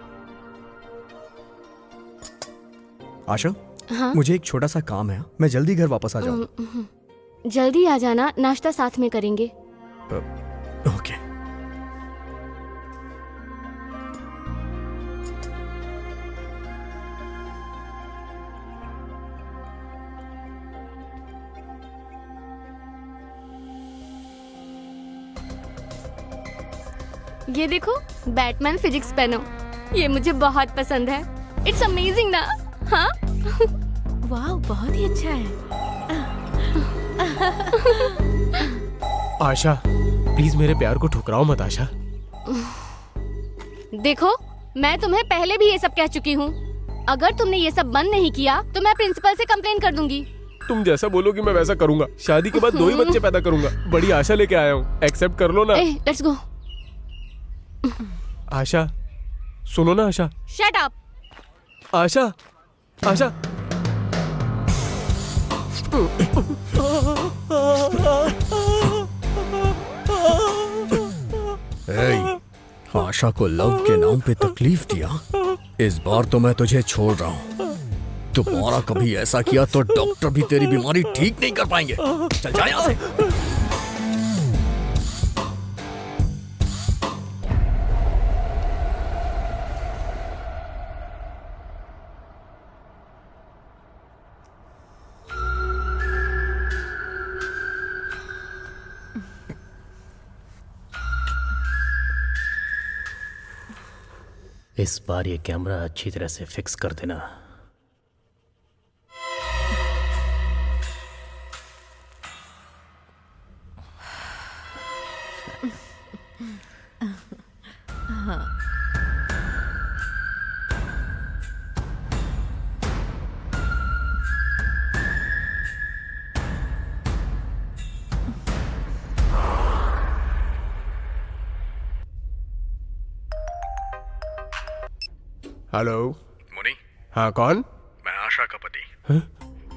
आशा, हाँ? मुझे एक छोटा सा काम है, मैं जल्दी घर वापस आ जाऊँ। जल्दी आ जाना, नाश्ता साथ में करेंगे। ओके। ये देखो, बैटमैन फिजिक्स पेन हो। ये मुझे बहुत पसंद है। इट्स अमेजिंग ना? हाँ? वाह, बहुत ही अच्छा है। आशा, प्लीज मेरे प्यार को ठुकराओ मत आशा। देखो, मैं तुम्हें पहले भी ये सब कह चुकी हूँ। अगर तुमने ये सब बंद नहीं किया तो मैं प्रिंसिपल से कंप्लेन कर दूंगी। तुम जैसा बोलोगी मैं वैसा करूंगा। शादी के बाद 2 ही बच्चे पैदा करूंगा। बड़ी आशा लेके आया हूँ, एक्सेप्ट कर लो ना। Let's go. आशा, सुनो ना आशा। Shut up. आशा, आशा। आशा को लव के नाम पे तकलीफ दिया, इस बार तो मैं तुझे छोड़ रहा हूँ। दोबारा कभी ऐसा किया तो डॉक्टर भी तेरी बीमारी ठीक नहीं कर पाएंगे। चल जा यहाँ से। इस बार ये कैमरा अच्छी तरह से फिक्स कर देना। हेलो मुनी, हाँ, कौन? मैं आशा का पति।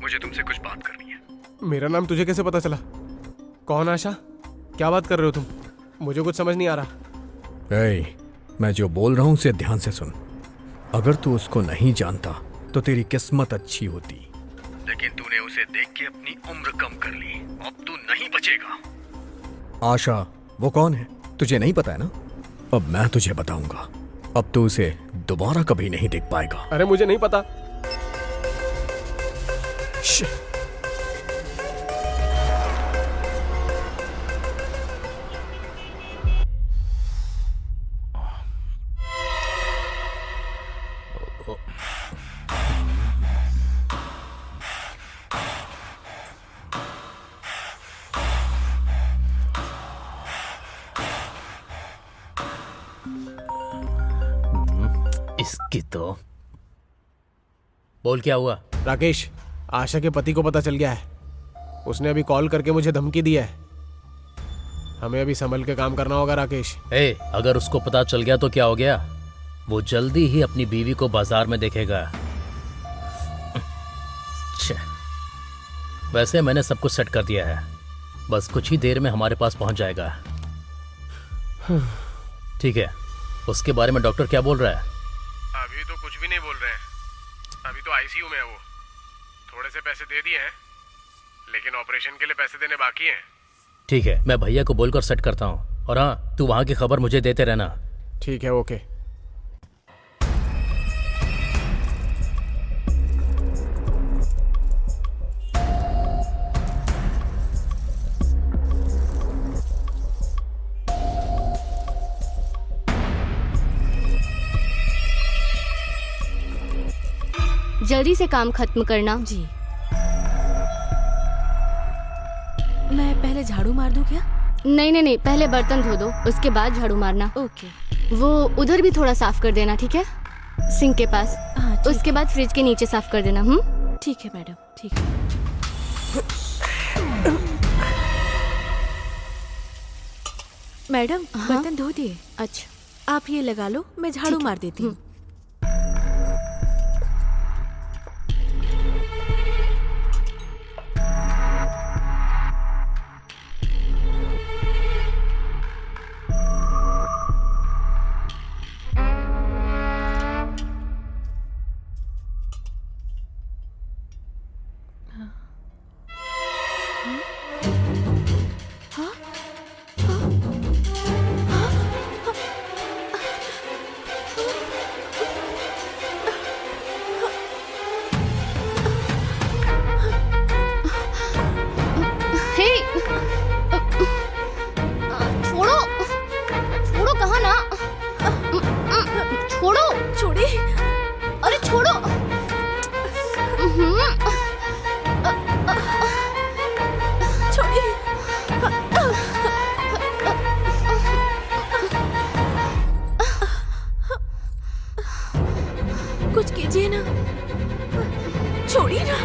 मुझे तुमसे कुछ बात करनी है। मेरा नाम तुझे कैसे पता चला? कौन आशा? क्या बात कर रहे हो तुम? मुझे कुछ समझ नहीं आ रहा। मैं जो बोल रहा हूँ उसे ध्यान से सुन। अगर तू उसको नहीं जानता तो तेरी किस्मत अच्छी होती, लेकिन तूने उसे देख के अपनी उम्र कम कर ली। अब तू नहीं बचेगा। आशा वो कौन है तुझे नहीं पता है ना? अब मैं तुझे बताऊंगा। अब तू उसे दोबारा कभी नहीं देख पाएगा। अरे मुझे नहीं पता। इसकी तो बोल, क्या हुआ? राकेश, आशा के पति को पता चल गया है। उसने अभी कॉल करके मुझे धमकी दी है। हमें अभी संभल के काम करना होगा राकेश। अगर उसको पता चल गया तो क्या हो गया? वो जल्दी ही अपनी बीवी को बाजार में देखेगा। वैसे मैंने सब कुछ सेट कर दिया है, बस कुछ ही देर में हमारे पास पहुंच जाएगा। ठीक है, उसके बारे में डॉक्टर क्या बोल रहा है? अभी तो कुछ भी नहीं बोल रहे हैं। अभी तो आईसीयू में है वो। थोड़े से पैसे दे दिए हैं, लेकिन ऑपरेशन के लिए पैसे देने बाकी हैं। ठीक है, मैं भैया को बोलकर सेट करता हूँ। और हाँ, तू वहाँ की खबर मुझे देते रहना। ठीक है, ओके। जल्दी से काम खत्म करना। जी। मैं पहले झाड़ू मार दूं क्या? नहीं नहीं नहीं, पहले बर्तन धो दो, उसके बाद झाड़ू मारना। ओके। वो उधर भी थोड़ा साफ कर देना, ठीक है? सिंक के पास। हाँ, ठीक उसके बाद फ्रिज के नीचे साफ कर देना। ठीक है मैडम, ठीक है। मैडम, हाँ? बर्तन धो दिए। अच्छा, आप ये लगा लो, मैं झाड़ू मार देती हूँ। हे, छोड़ो छोड़ो, कहाँ ना, छोड़ो। छोड़ी। अरे छोड़ो। छोड़ी। कुछ कीजिए ना, छोड़िए ना।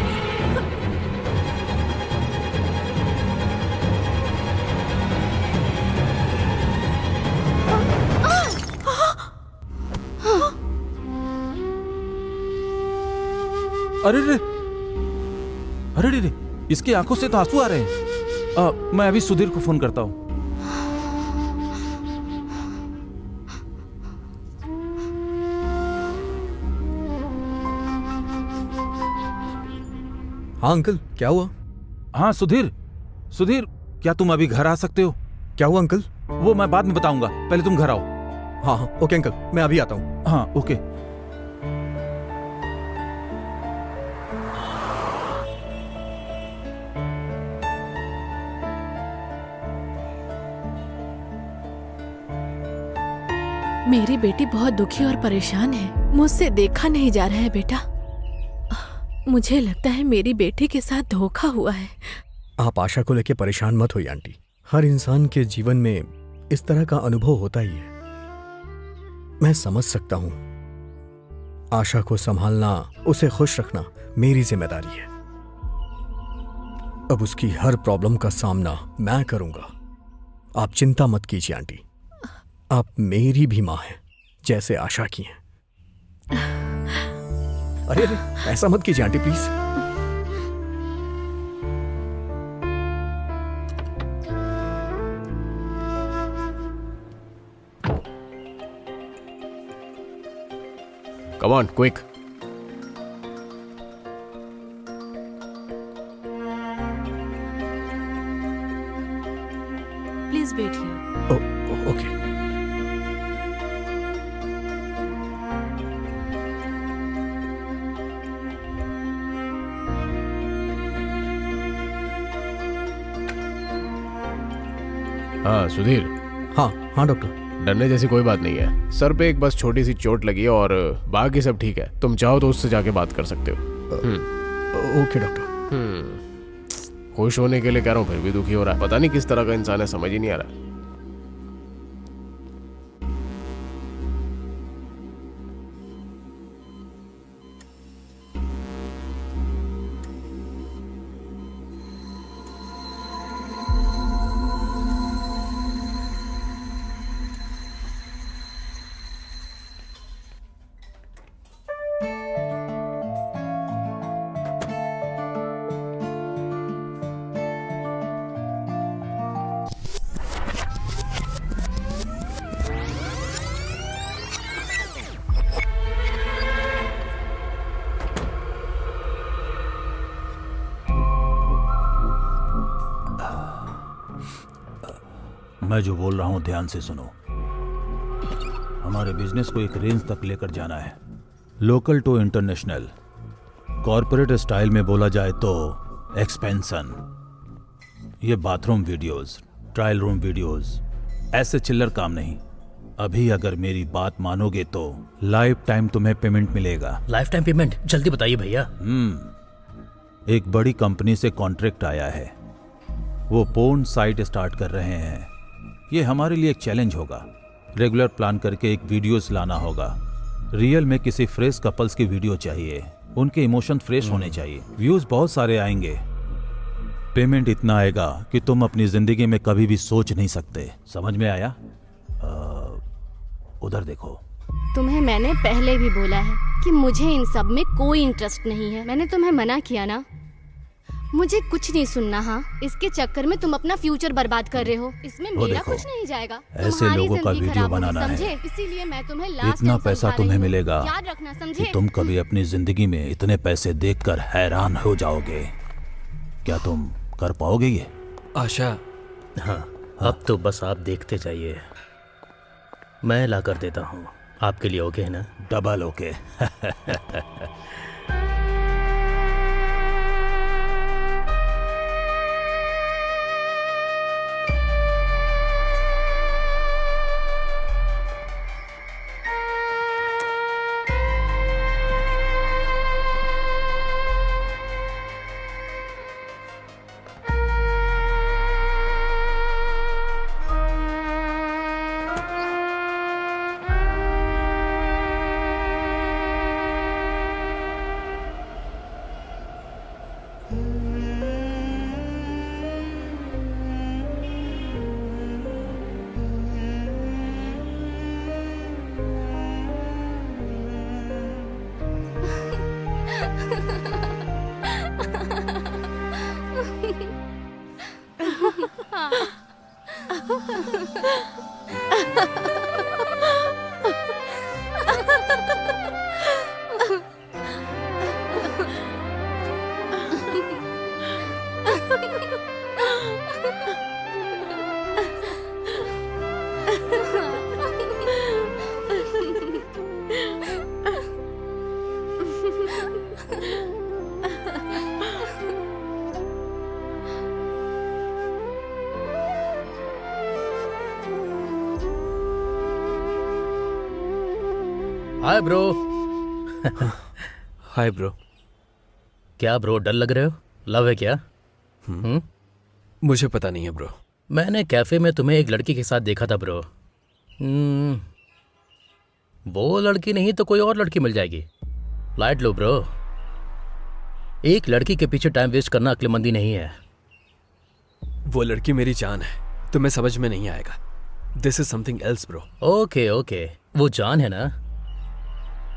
अरे रे, अरे रे, इसकी आंखों से तो आंसू आ रहे हैं। मैं अभी सुधीर को फोन करता हूँ। हाँ अंकल, क्या हुआ? हाँ सुधीर, सुधीर, क्या तुम अभी घर आ सकते हो? क्या हुआ अंकल? वो मैं बाद में बताऊंगा, पहले तुम घर आओ। हाँ हाँ, ओके अंकल, मैं अभी आता हूँ। हाँ ओके। मेरी बेटी बहुत दुखी और परेशान है। मुझसे देखा नहीं जा रहा है बेटा। मुझे लगता है मेरी बेटी के साथ धोखा हुआ है। आप आशा को लेकर परेशान मत होइए आंटी। हर इंसान के जीवन में इस तरह का अनुभव होता ही है। मैं समझ सकता हूं। आशा को संभालना, उसे खुश रखना मेरी जिम्मेदारी है। अब उसकी हर प्रॉब्लम का सामना मैं करूंगा। आप चिंता मत कीजिए आंटी। आप मेरी भी मां हैं, जैसे आशा की हैं। अरे अरे, ऐसा मत कीजिए aunty please. Come on, quick. Please wait here. Okay. हाँ सुधीर, हाँ हाँ डॉक्टर। डरने जैसी कोई बात नहीं है। सर पे एक बस छोटी सी चोट लगी है और बाकी सब ठीक है। तुम चाहो तो उससे जाके बात कर सकते हो। Okay doctor. खुश होने के लिए कह रहा हूँ, फिर भी दुखी हो रहा है। पता नहीं किस तरह का इंसान है, समझ ही नहीं आ रहा। मैं जो बोल रहा हूं ध्यान से सुनो। हमारे बिजनेस को एक रेंज तक लेकर जाना है, local to international. Corporate style में बोला जाए तो एक्सपेंशन। ये bathroom videos, trial room videos, ऐसे चिल्लर काम नहीं। अभी अगर मेरी बात मानोगे तो लाइफ टाइम तुम्हें पेमेंट मिलेगा। Life time payment? जल्दी बताइए भैया। एक बड़ी कंपनी से कॉन्ट्रैक्ट आया है, वो पोर्न साइट स्टार्ट कर रहे हैं। ये हमारे लिए एक चैलेंज होगा। रेगुलर प्लान करके एक वीडियोस लाना होगा। रियल में किसी फ्रेश कपल्स की वीडियो चाहिए, उनके इमोशन फ्रेश होने चाहिए। व्यूज बहुत सारे आएंगे, पेमेंट इतना आएगा कि तुम अपनी जिंदगी में कभी भी सोच नहीं सकते। समझ में आया? उधर देखो। तुम्हें मैंने पहले भी बोला है कि मुझे इन सब में कोई इंटरेस्ट नहीं है। मैंने तुम्हें मना किया ना। मुझे कुछ नहीं सुनना। हाँ, इसके चक्कर में तुम अपना फ्यूचर बर्बाद कर रहे हो। इसमें मेरा देखो, कुछ नहीं जाएगा। ऐसे तुम्हारी लोगों का जिंदगी वीडियो खराब होगी, बनाना है। समझे? इसीलिए मैं तुम्हें लास्ट इतना टाइम पैसा समझा तुम्हें रही हूँ। मिलेगा याद रखना, कि समझे? तुम कभी अपनी जिंदगी में इतने पैसे देखकर हैरान हो जाओगे। क्या तुम कर पाओगे ये? आशा, हाँ, अब तो बस आप देखते जाइए, मैं ला कर देता हूँ। आपके लिए ओके है ना? Double okay. Hi bro. Hi bro. क्या ब्रो, डर लग रहे हो? लव है क्या? मुझे पता नहीं है ब्रो। मैंने कैफे में तुम्हें एक लड़की के साथ देखा था ब्रो। वो लड़की नहीं तो कोई और लड़की मिल जाएगी। लाइट लो ब्रो। एक लड़की के पीछे टाइम वेस्ट करना अक्लमंदी नहीं है। वो लड़की मेरी जान है, तुम्हें समझ में नहीं आएगा। This is something else bro. Okay okay, वो जान है ना,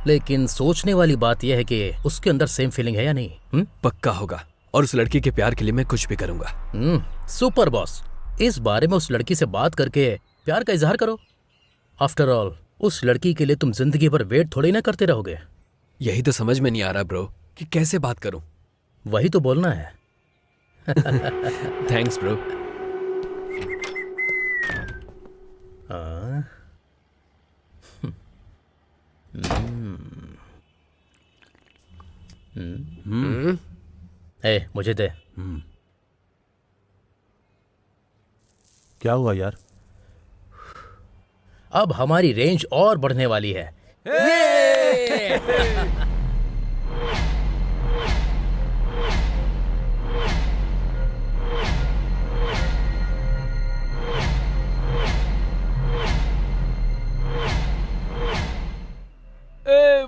लेकिन सोचने वाली बात यह है कि उसके अंदर सेम फीलिंग है या नहीं। पक्का होगा, और उस लड़की के प्यार के लिए मैं कुछ भी करूंगा। सुपर बॉस, इस बारे में उस लड़की से बात करके प्यार का इजहार करो। आफ्टर ऑल, उस लड़की के लिए तुम जिंदगी भर वेट थोड़ी ना करते रहोगे। यही तो समझ में नहीं आ रहा ब्रो कि कैसे बात करूं। वही तो बोलना है। Thanks bro. ए, मुझे दे। क्या हुआ यार? अब हमारी रेंज और बढ़ने वाली है।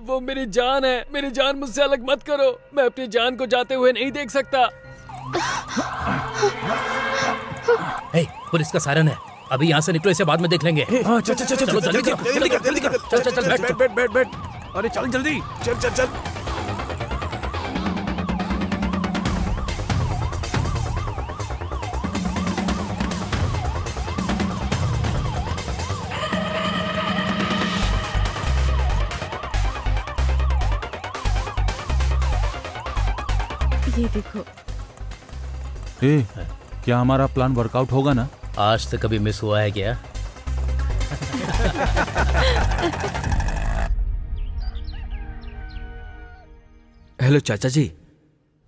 वो मेरी जान है, मेरी जान, मुझसे अलग मत करो। मैं अपनी जान को जाते हुए नहीं देख सकता। ए, पुलिस का सायरन है, अभी यहाँ से निकलो, इसे बाद में देख लेंगे। हाँ, चल चल चल चलो जल्दी कर, जल्दी कर, जल्दी कर। चल चल चल, बैठ बैठ बैठ बैठ। अरे चल जल्दी, चल चल चल। ये देखो। ए, क्या हमारा प्लान वर्कआउट होगा ना? आज तक कभी मिस हुआ है क्या? हेलो चाचा जी,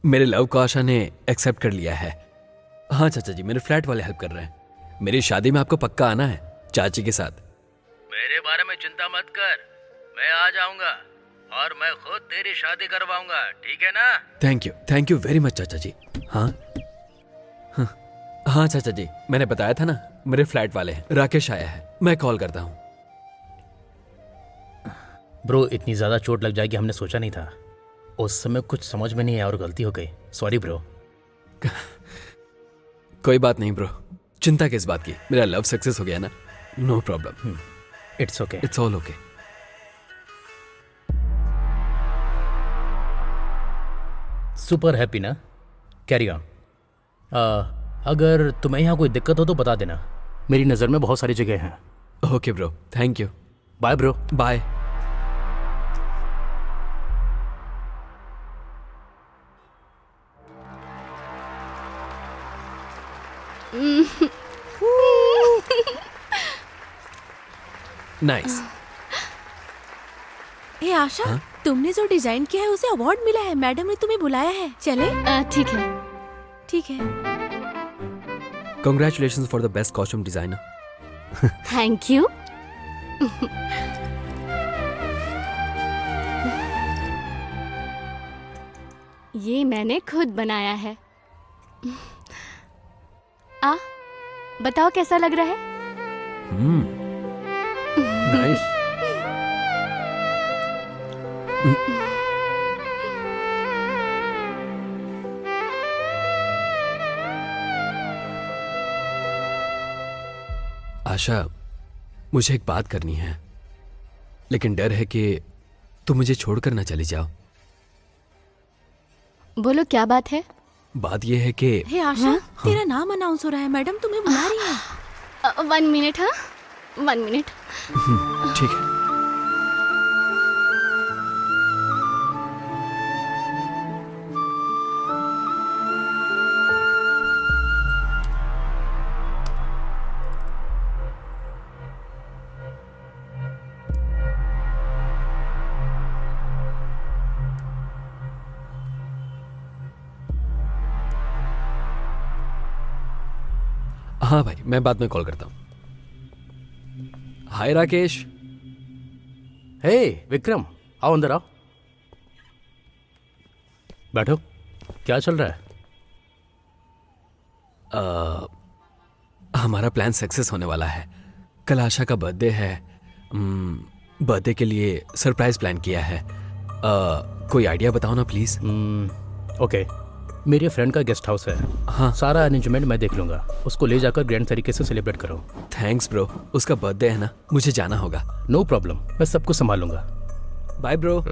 मेरे लव को आशा ने एक्सेप्ट कर लिया है। हाँ चाचा जी, मेरे फ्लैट वाले हेल्प कर रहे हैं। मेरी शादी में आपको पक्का आना है चाची के साथ। मेरे बारे में चिंता मत कर, मैं आ जाऊंगा और मैं खुद तेरी शादी करवाऊंगा, ठीक है ना? थैंक यू वेरी मच चाचा जी। हाँ हाँ हाँ चाचा जी, मैंने बताया था ना, मेरे फ्लैट वाले हैं, राकेश आया है, मैं कॉल करता हूँ। ब्रो, इतनी ज्यादा चोट लग जाएगी हमने सोचा नहीं था। उस समय कुछ समझ में नहीं आया और गलती हो गई, सॉरी ब्रो। कोई बात नहीं ब्रो, चिंता किस बात की, मेरा लव सक्सेस हो गया ना, no problem. It's okay, it's all okay. Super happy ना? Carry on. अगर तुम्हें यहाँ कोई दिक्कत हो तो बता देना, मेरी नज़र में बहुत सारी जगह हैं। Okay bro, thank you. Bye bro. Bye. Nice. Hey Asha, तुमने जो डिजाइन किया है उसे अवार्ड मिला है, मैडम ने तुम्हें बुलाया है, चले? ठीक है। ठीक है। Congratulations for the best costume designer. Thank you. ये मैंने खुद बनाया है। बताओ कैसा लग रहा है? नाइस। आशा, मुझे एक बात करनी है, लेकिन डर है कि तुम मुझे छोड़कर ना चली जाओ। बोलो क्या बात है? बात यह है कि हे आशा, तेरा नाम अनाउंस हो रहा है, मैडम तुम्हें बुला रही है। 1 मिनट। हाँ 1 मिनट। ठीक है। हाँ भाई, मैं बाद में कॉल करता हूँ। हाय राकेश। हे विक्रम, आओ अंदर आओ, बैठो। क्या चल रहा है? हमारा प्लान सक्सेस होने वाला है। कल आशा का बर्थडे है। बर्थडे के लिए सरप्राइज प्लान किया है। कोई आइडिया बताओ ना प्लीज। ओके, मेरे फ्रेंड का गेस्ट हाउस है। हाँ, सारा अरेंजमेंट मैं देख लूंगा। उसको ले जाकर ग्रैंड तरीके से सेलिब्रेट करो। Thanks bro. उसका बर्थडे है ना, मुझे जाना होगा। नो प्रॉब्लम, मैं सब कुछ संभालूंगा। Bye bro.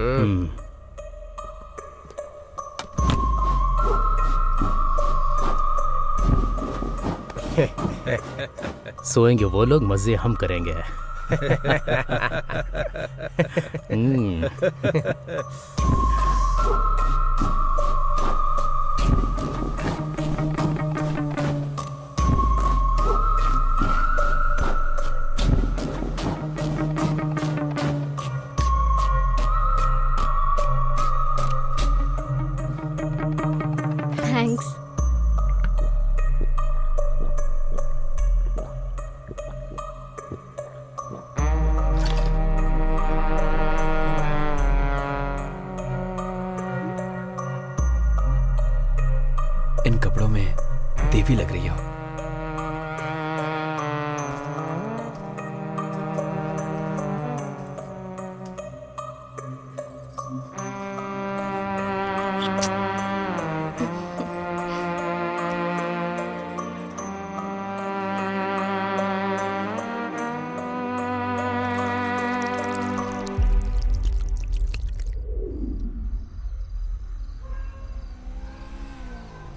सोएंगे वो लोग, मजे हम करेंगे। थैंक्स। इन कपड़ों में देवी लग रही हो।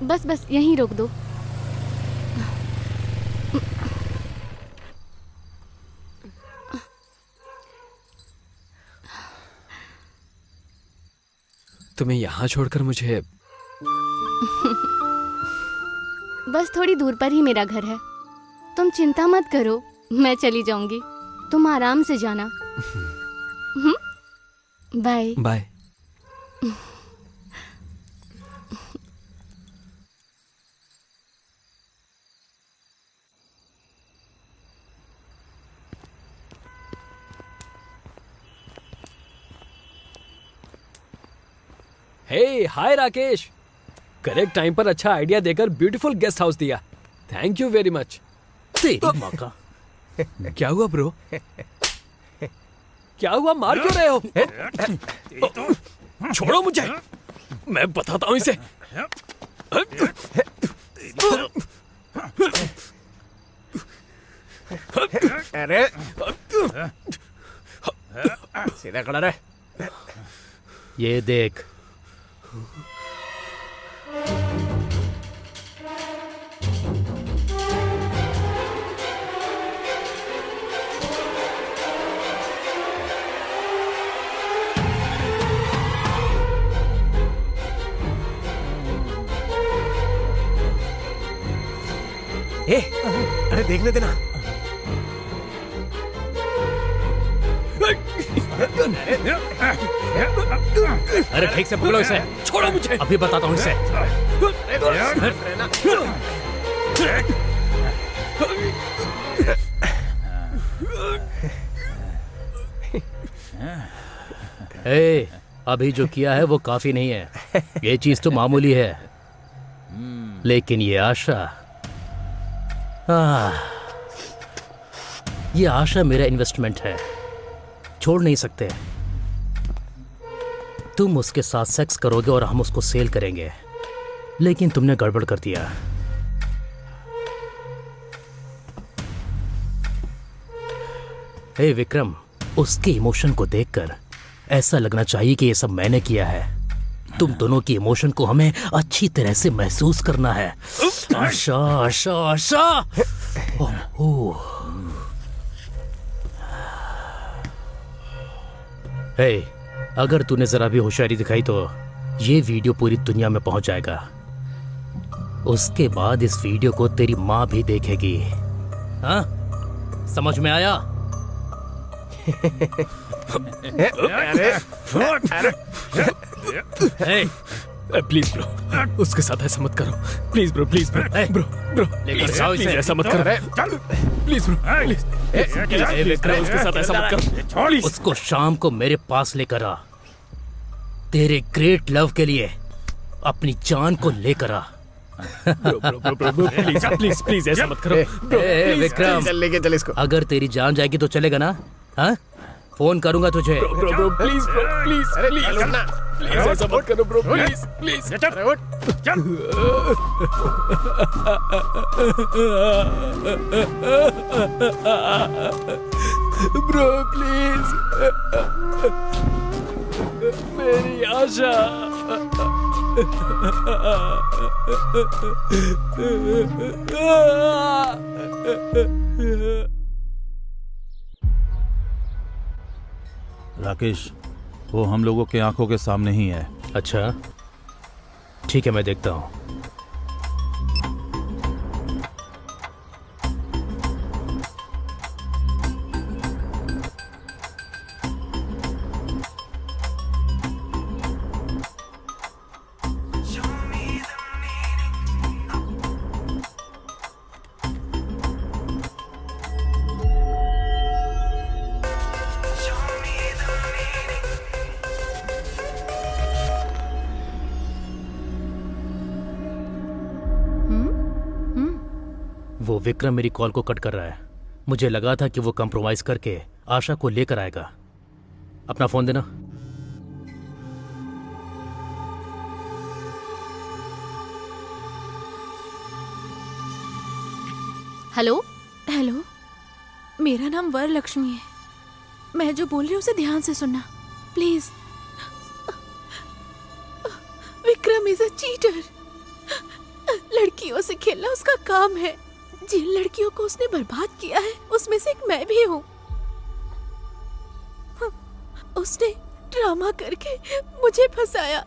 बस बस यहीं रोक दो। तुम्हें यहाँ छोड़कर मुझे बस थोड़ी दूर पर ही मेरा घर है। तुम चिंता मत करो, मैं चली जाऊंगी, तुम आराम से जाना। Bye bye. Hey hi Rakesh, correct time पर अच्छा आइडिया देकर ब्यूटीफुल गेस्ट हाउस दिया। Thank you very much. तेरी माँ का। क्या हुआ ब्रो? क्या हुआ, मार क्यों रहे हो? छोड़ो मुझे, मैं बताता हूं इसे। अरे सीधा खड़ा रहे। ये देख, ए, अरे देखने देना। अरे ठीक से पकड़ो इसे। छोड़ो मुझे। अभी बताता हूँ इसे। ए, अभी जो किया है वो काफी नहीं है। ये चीज तो मामूली है, लेकिन ये आशा, ये आशा मेरा इन्वेस्टमेंट है, छोड़ नहीं सकते। तुम उसके साथ सेक्स करोगे और हम उसको सेल करेंगे, लेकिन तुमने गड़बड़ कर दिया। हे विक्रम, उसके इमोशन को देखकर ऐसा लगना चाहिए कि ये सब मैंने किया है। तुम दोनों की इमोशन को हमें अच्छी तरह से महसूस करना है। आशा आशा आशा। हे, अगर तूने जरा भी होशियारी दिखाई तो ये वीडियो पूरी दुनिया में पहुंच जाएगा। उसके बाद इस वीडियो को तेरी माँ भी देखेगी। हाँ, समझ में आया? प्लीज ब्रो, उसके साथ ऐसा मत करो। Please bro, please bro, bro bro, लेकर जाओ इसे। ऐसा मत करो। प्लीज ब्रो, प्लीज उसके साथ ऐसा मत करो। उसको शाम को मेरे पास लेकर आ। तेरे ग्रेट लव के लिए अपनी जान को लेकर आ। Bro bro bro bro, please please please ऐसा मत करो। ब्रो विक्रम, चल लेके चल इसको। अगर तेरी जान जाएगी तो चलेगा ना? हाँ, फोन करूंगा तुझे। Bro bro please bro, please please please ऐसा मत करो ब्रो, प्लीज प्लीज। अरे उठ, चल। ब्रो प्लीज, मेरी आशा। राकेश, वो हम लोगों के आंखों के सामने ही है। अच्छा ठीक है, मैं देखता हूँ। वो विक्रम मेरी कॉल को कट कर रहा है। मुझे लगा था कि वो कंप्रोमाइज करके आशा को लेकर आएगा। अपना फोन देना। हेलो। हेलो, मेरा नाम वरलक्ष्मी है। मैं जो बोल रही हूँ उसे ध्यान से सुनना please. Vikram is a cheater. लड़कियों से खेलना उसका काम है। जिन लड़कियों को उसने बर्बाद किया है उसमें से एक मैं भी हूँ। उसने ड्रामा करके मुझे फंसाया।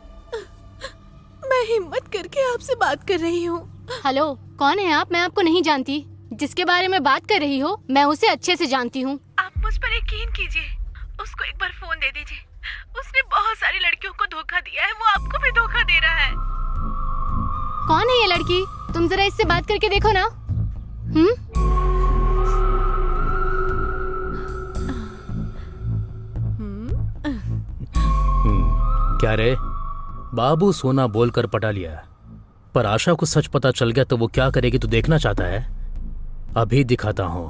मैं हिम्मत करके आपसे बात कर रही हूँ। हेलो, कौन है आप? मैं आपको नहीं जानती। जिसके बारे में बात कर रही हो मैं उसे अच्छे से जानती हूँ। आप मुझ पर यकीन कीजिए, उसको एक बार फोन दे दीजिए। उसने बहुत सारी लड़कियों को धोखा दिया है, वो आपको भी धोखा दे रहा है। कौन है ये लड़की? तुम जरा इससे बात करके देखो ना। क्या रे, बाबू सोना बोलकर पटा लिया, पर आशा को सच पता चल गया तो वो क्या करेगी तू देखना चाहता है? अभी दिखाता हूं।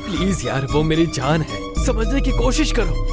प्लीज यार, वो मेरी जान है, समझने की कोशिश करो।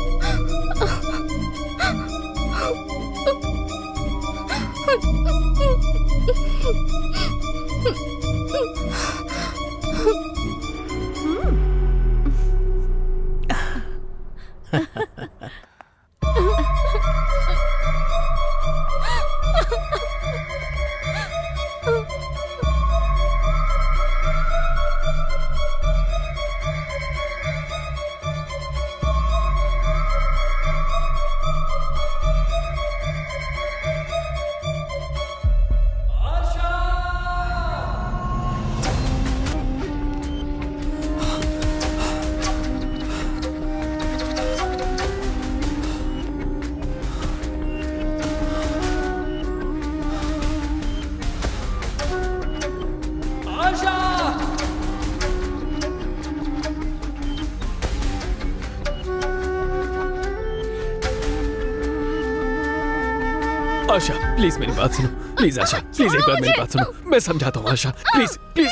आशा प्लीज मेरी बात सुनो, प्लीज आशा, प्लीज एक बार मेरी बात सुनो, मैं समझाता हूँ Asha, please please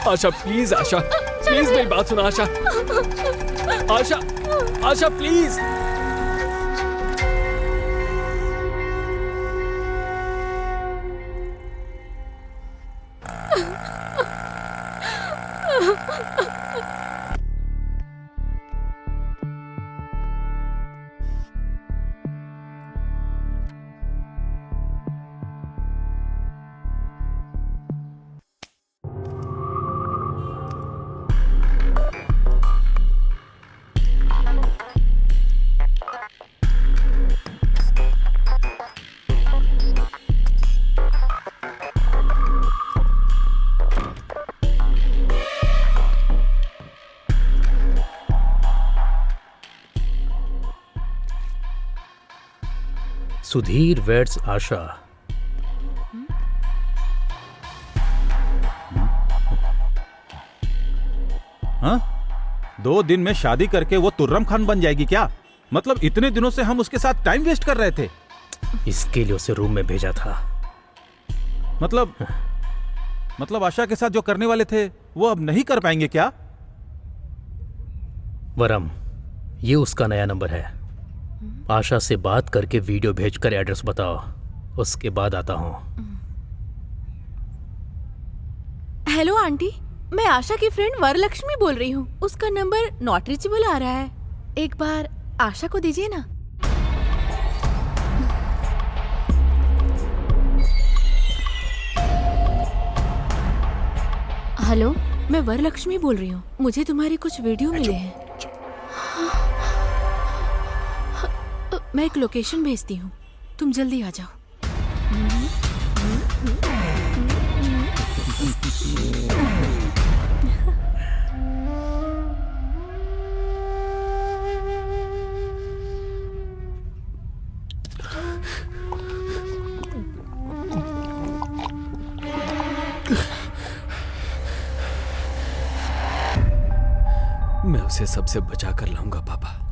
Asha, please Asha, please मेरी बात सुनो आशा, आशा, आशा प्लीज। सुधीर वेड्स आशा। हाँ? 2 दिन में शादी करके वो तुर्रम खान बन जाएगी क्या? मतलब इतने दिनों से हम उसके साथ टाइम वेस्ट कर रहे थे। इसके लिए उसे रूम में भेजा था। मतलब आशा के साथ जो करने वाले थे वो अब नहीं कर पाएंगे क्या? वरम, ये उसका नया नंबर है। आशा से बात करके वीडियो भेजकर एड्रेस बताओ, उसके बाद आता हूं। हेलो आंटी, मैं आशा की फ्रेंड वरलक्ष्मी बोल रही हूँ। उसका नंबर नॉट रीचेबल आ रहा है, एक बार आशा को दीजिए ना। हेलो, मैं वरलक्ष्मी बोल रही हूँ, मुझे तुम्हारे कुछ वीडियो मिले हैं। मैं एक लोकेशन भेजती हूँ, तुम जल्दी आ जाओ। मैं उसे सबसे बचा कर लाऊंगा पापा।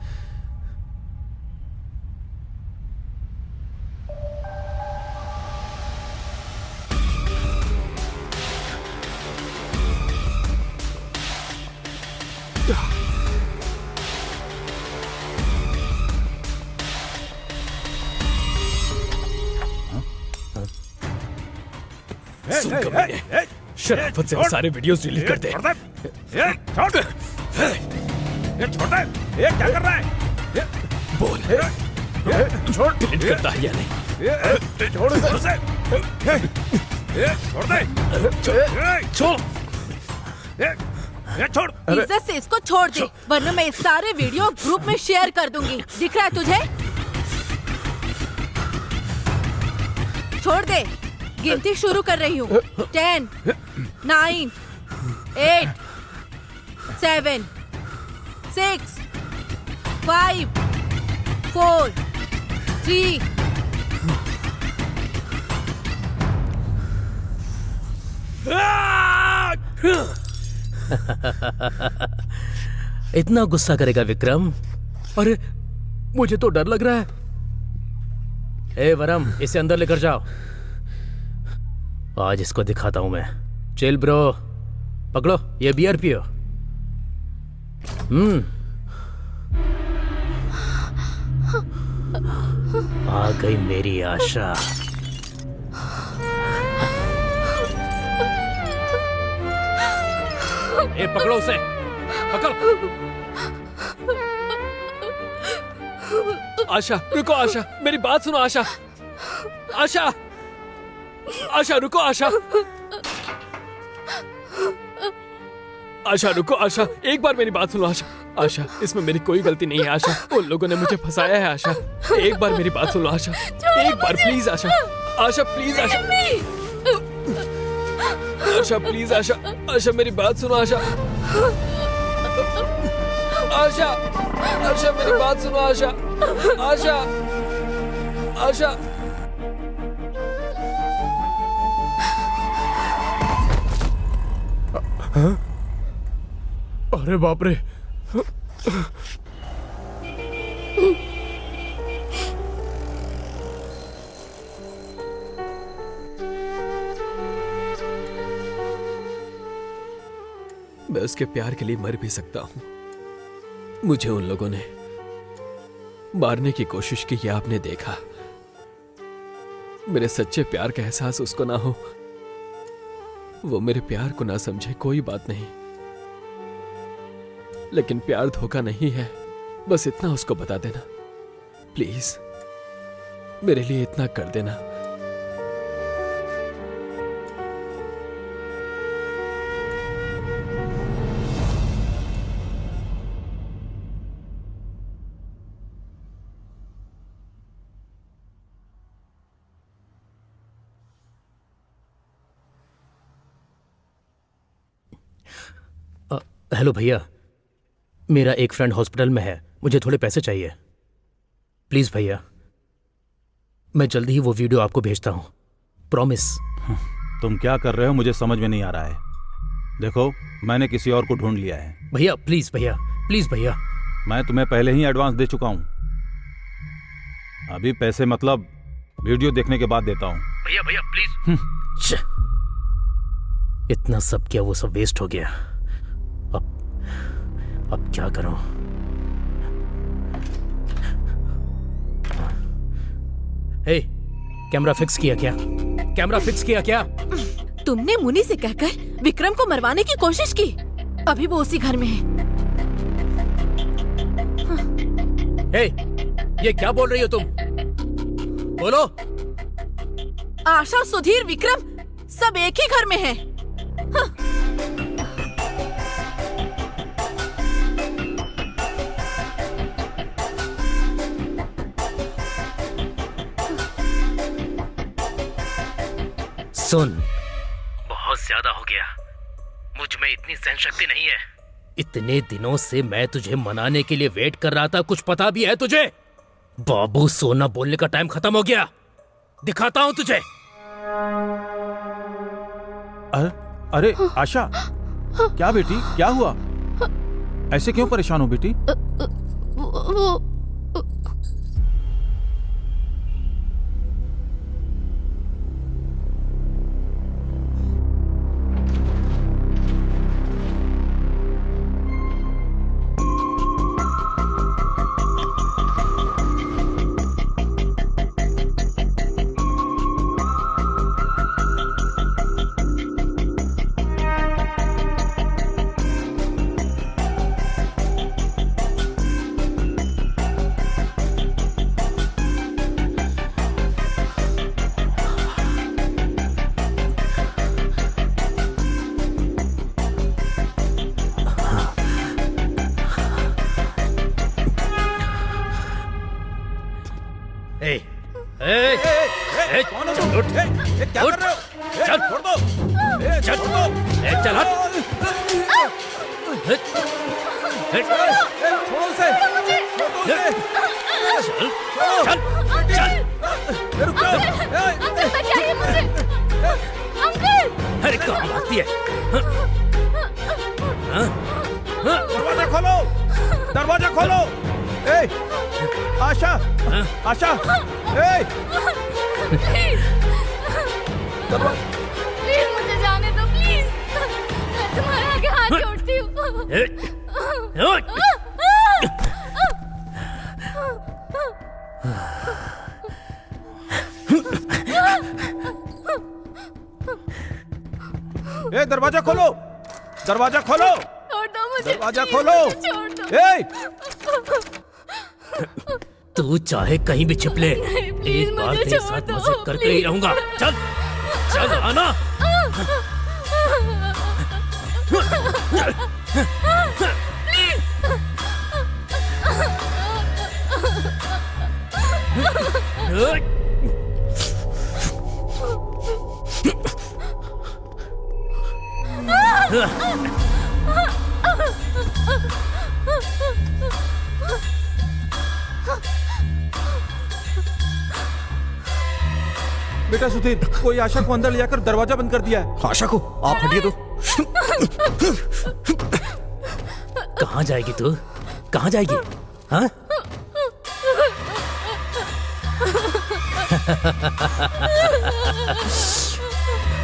शराफत से सारे वीडियोस डिलीट कर दे। ये क्या कर रहा है? बोल, डिलीट करता है या नहीं? छोड़ उसे। छोड़ दे। छोड़। इज्जत से इसको छोड़ दे, वरना मैं ये सारे वीडियो ग्रुप में शेयर कर दूंगी। दिख रहा है तुझे? छोड़ दे, गिनती शुरू कर रही हूँ। 10, 9, 8, 7, 6, 5, 4, 3। इतना गुस्सा करेगा विक्रम? अरे मुझे तो डर लग रहा है। ए वरम, इसे अंदर लेकर जाओ। आज इसको दिखाता हूं मैं। चिल ब्रो, पकड़ो ये बियर पियो। आ गई मेरी आशा। ए पकड़ो उसे, पकड़ो। आशा रुको, आशा मेरी बात सुनो। आशा, आशा, आशा रुको। आशा, आशा रुको। आशा एक बार मेरी बात सुनो। आशा, आशा इसमें मेरी कोई गलती नहीं है। आशा उन लोगों ने मुझे फंसाया है। आशा एक बार मेरी बात सुनो। आशा एक बार please. Asha, Asha please. Asha, Asha please. Asha, Asha मेरी बात सुनो। आशा, आशा, आशा मेरी बात सुनो। आशा, आशा, आशा। अरे बाप रे। मैं उसके प्यार के लिए मर भी सकता हूं। मुझे उन लोगों ने मारने की कोशिश की, ये आपने देखा। मेरे सच्चे प्यार का एहसास उसको ना हो, वो मेरे प्यार को ना समझे, कोई बात नहीं। लेकिन प्यार धोखा नहीं है, बस इतना उसको बता देना प्लीज। मेरे लिए इतना कर देना। हेलो भैया, मेरा एक फ्रेंड हॉस्पिटल में है, मुझे थोड़े पैसे चाहिए। प्लीज भैया, मैं जल्दी ही वो वीडियो आपको भेजता हूं, प्रॉमिस। तुम क्या कर रहे हो मुझे समझ में नहीं आ रहा है। देखो, मैंने किसी और को ढूंढ लिया है। भैया प्लीज, भैया प्लीज भैया। मैं तुम्हें पहले ही एडवांस दे चुका हूं। अभी पैसे मतलब वीडियो देखने के बाद देता हूं। भैया भैया प्लीज। इतना सब क्या, वो सब वेस्ट हो गया। अब क्या करूं? हे, कैमरा फिक्स किया क्या? कैमरा फिक्स किया क्या? तुमने मुनि से कहकर विक्रम को मरवाने की कोशिश की। अभी वो उसी घर में है। हे, ये क्या बोल रही हो तुम? बोलो। आशा, सुधीर, विक्रम सब एक ही घर में है। सुन, बहुत ज्यादा हो गया। मुझ में इतनी सहन शक्ति नहीं है। इतने दिनों से मैं तुझे मनाने के लिए वेट कर रहा था, कुछ पता भी है तुझे? बाबू, सोना बोलने का टाइम खत्म हो गया। दिखाता हूं तुझे। अरे आशा, क्या बेटी, क्या हुआ? ऐसे क्यों परेशान हो बेटी? वो कौन हो तुम? क्या कर रहे हो? चल छोड़ दो। चल छोड़ दो। चल हट। छोड़ो उसे। चल चल रुक जाओ। अंकल बचाइए मुझे। अंकल अरे कहाँ भागती है? दरवाजा खोलो। दरवाजा खोलो। आशा, आशा, प्लीज मुझे जाने दो प्लीज। मैं तुम्हारे आगे हाथ जोड़ती हूँ। दरवाजा खोलो। दरवाजा खोलो। छोड़ दो मुझे। दरवाजा please, खोलो। मुझे छोड़ दो। तू चाहे कहीं भी छिप ले, please, एक बार मुझे तेरे छोड़ साथ दो, मजे करके ही रहूंगा। चल चल आना। बेटा सुधीर, कोई आशा को अंदर ले जाकर दरवाजा बंद कर दिया है। आशा को आप हटिए तो। कहाँ जाएगी तू? कहाँ जाएगी? हाँ?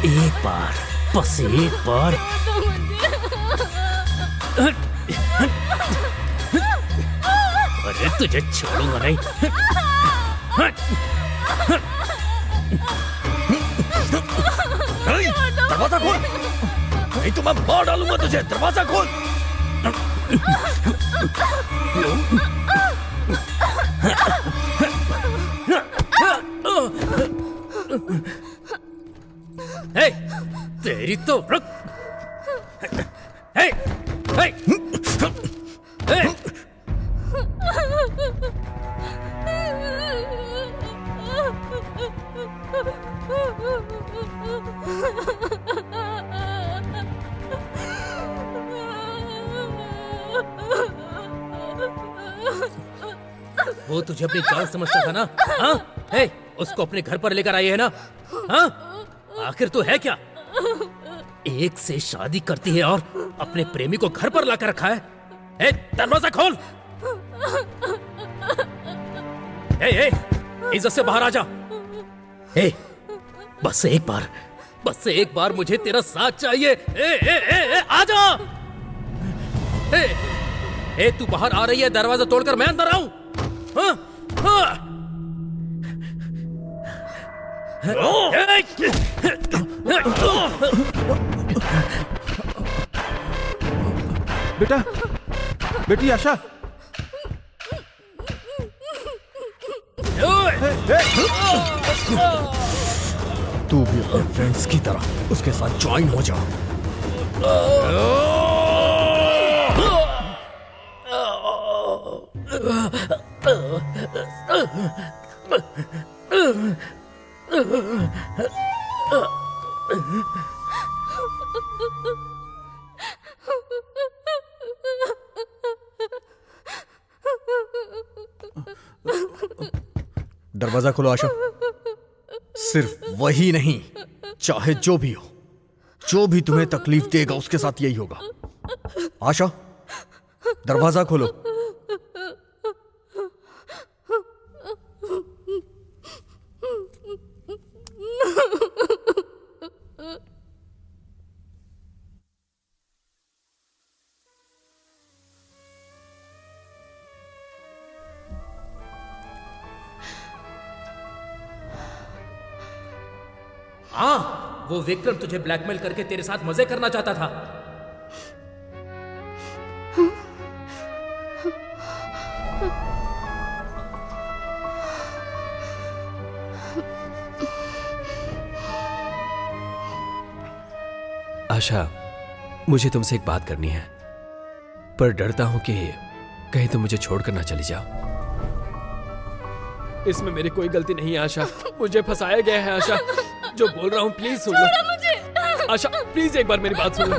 एक बार, बस एक बार। अरे तुझे छोड़ूंगा नहीं। दरवाजा खोल, नहीं तो मैं मार डालूंगा तुझे। दरवाजा खोल। हे, तेरी तो रुक। हे, हे, हे। वो तुझे अपनी जान समझता था ना? हाँ? हे, उसको अपने घर पर लेकर आई है ना? हाँ? आखिर तो है क्या? एक से शादी करती है और अपने प्रेमी को घर पर लाकर रखा है। हे, दरवाजा खोल। हे, इज्जत से बाहर आ जा। हे, बस एक बार मुझे तेरा साथ चाहिए। आ जा। हे, तू बाहर आ रही है, दरवाजा तोड़कर मैं अंदर आऊं? हाँ? हाँ? बेटा, बेटी आशा। तू भी अपने फ्रेंड्स की तरह उसके साथ ज्वाइन हो जा। दरवाजा खोलो आशा। सिर्फ वही नहीं, चाहे जो भी हो, जो भी तुम्हें तकलीफ देगा उसके साथ यही होगा। आशा, दरवाजा खोलो। हाँ, वो विक्रम तुझे ब्लैकमेल करके तेरे साथ मजे करना चाहता था। आशा, मुझे तुमसे एक बात करनी है, पर डरता हूं कि कहीं तुम मुझे छोड़कर ना चली जाओ। इसमें मेरी कोई गलती नहीं है आशा, मुझे फंसाया गया है आशा। जो बोल रहा हूँ प्लीज सुन लो मुझे। आशा प्लीज एक बार मेरी बात सुन लो।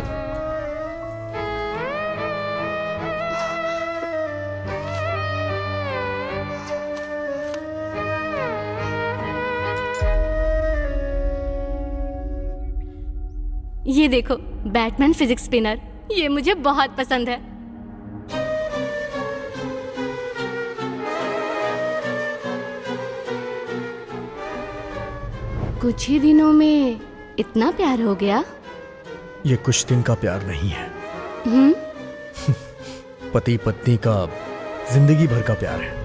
ये देखो, बैटमैन फिजिक्स स्पिनर, ये मुझे बहुत पसंद है। कुछ ही दिनों में इतना प्यार हो गया? ये कुछ दिन का प्यार नहीं है, पति पत्नी का जिंदगी भर का प्यार है।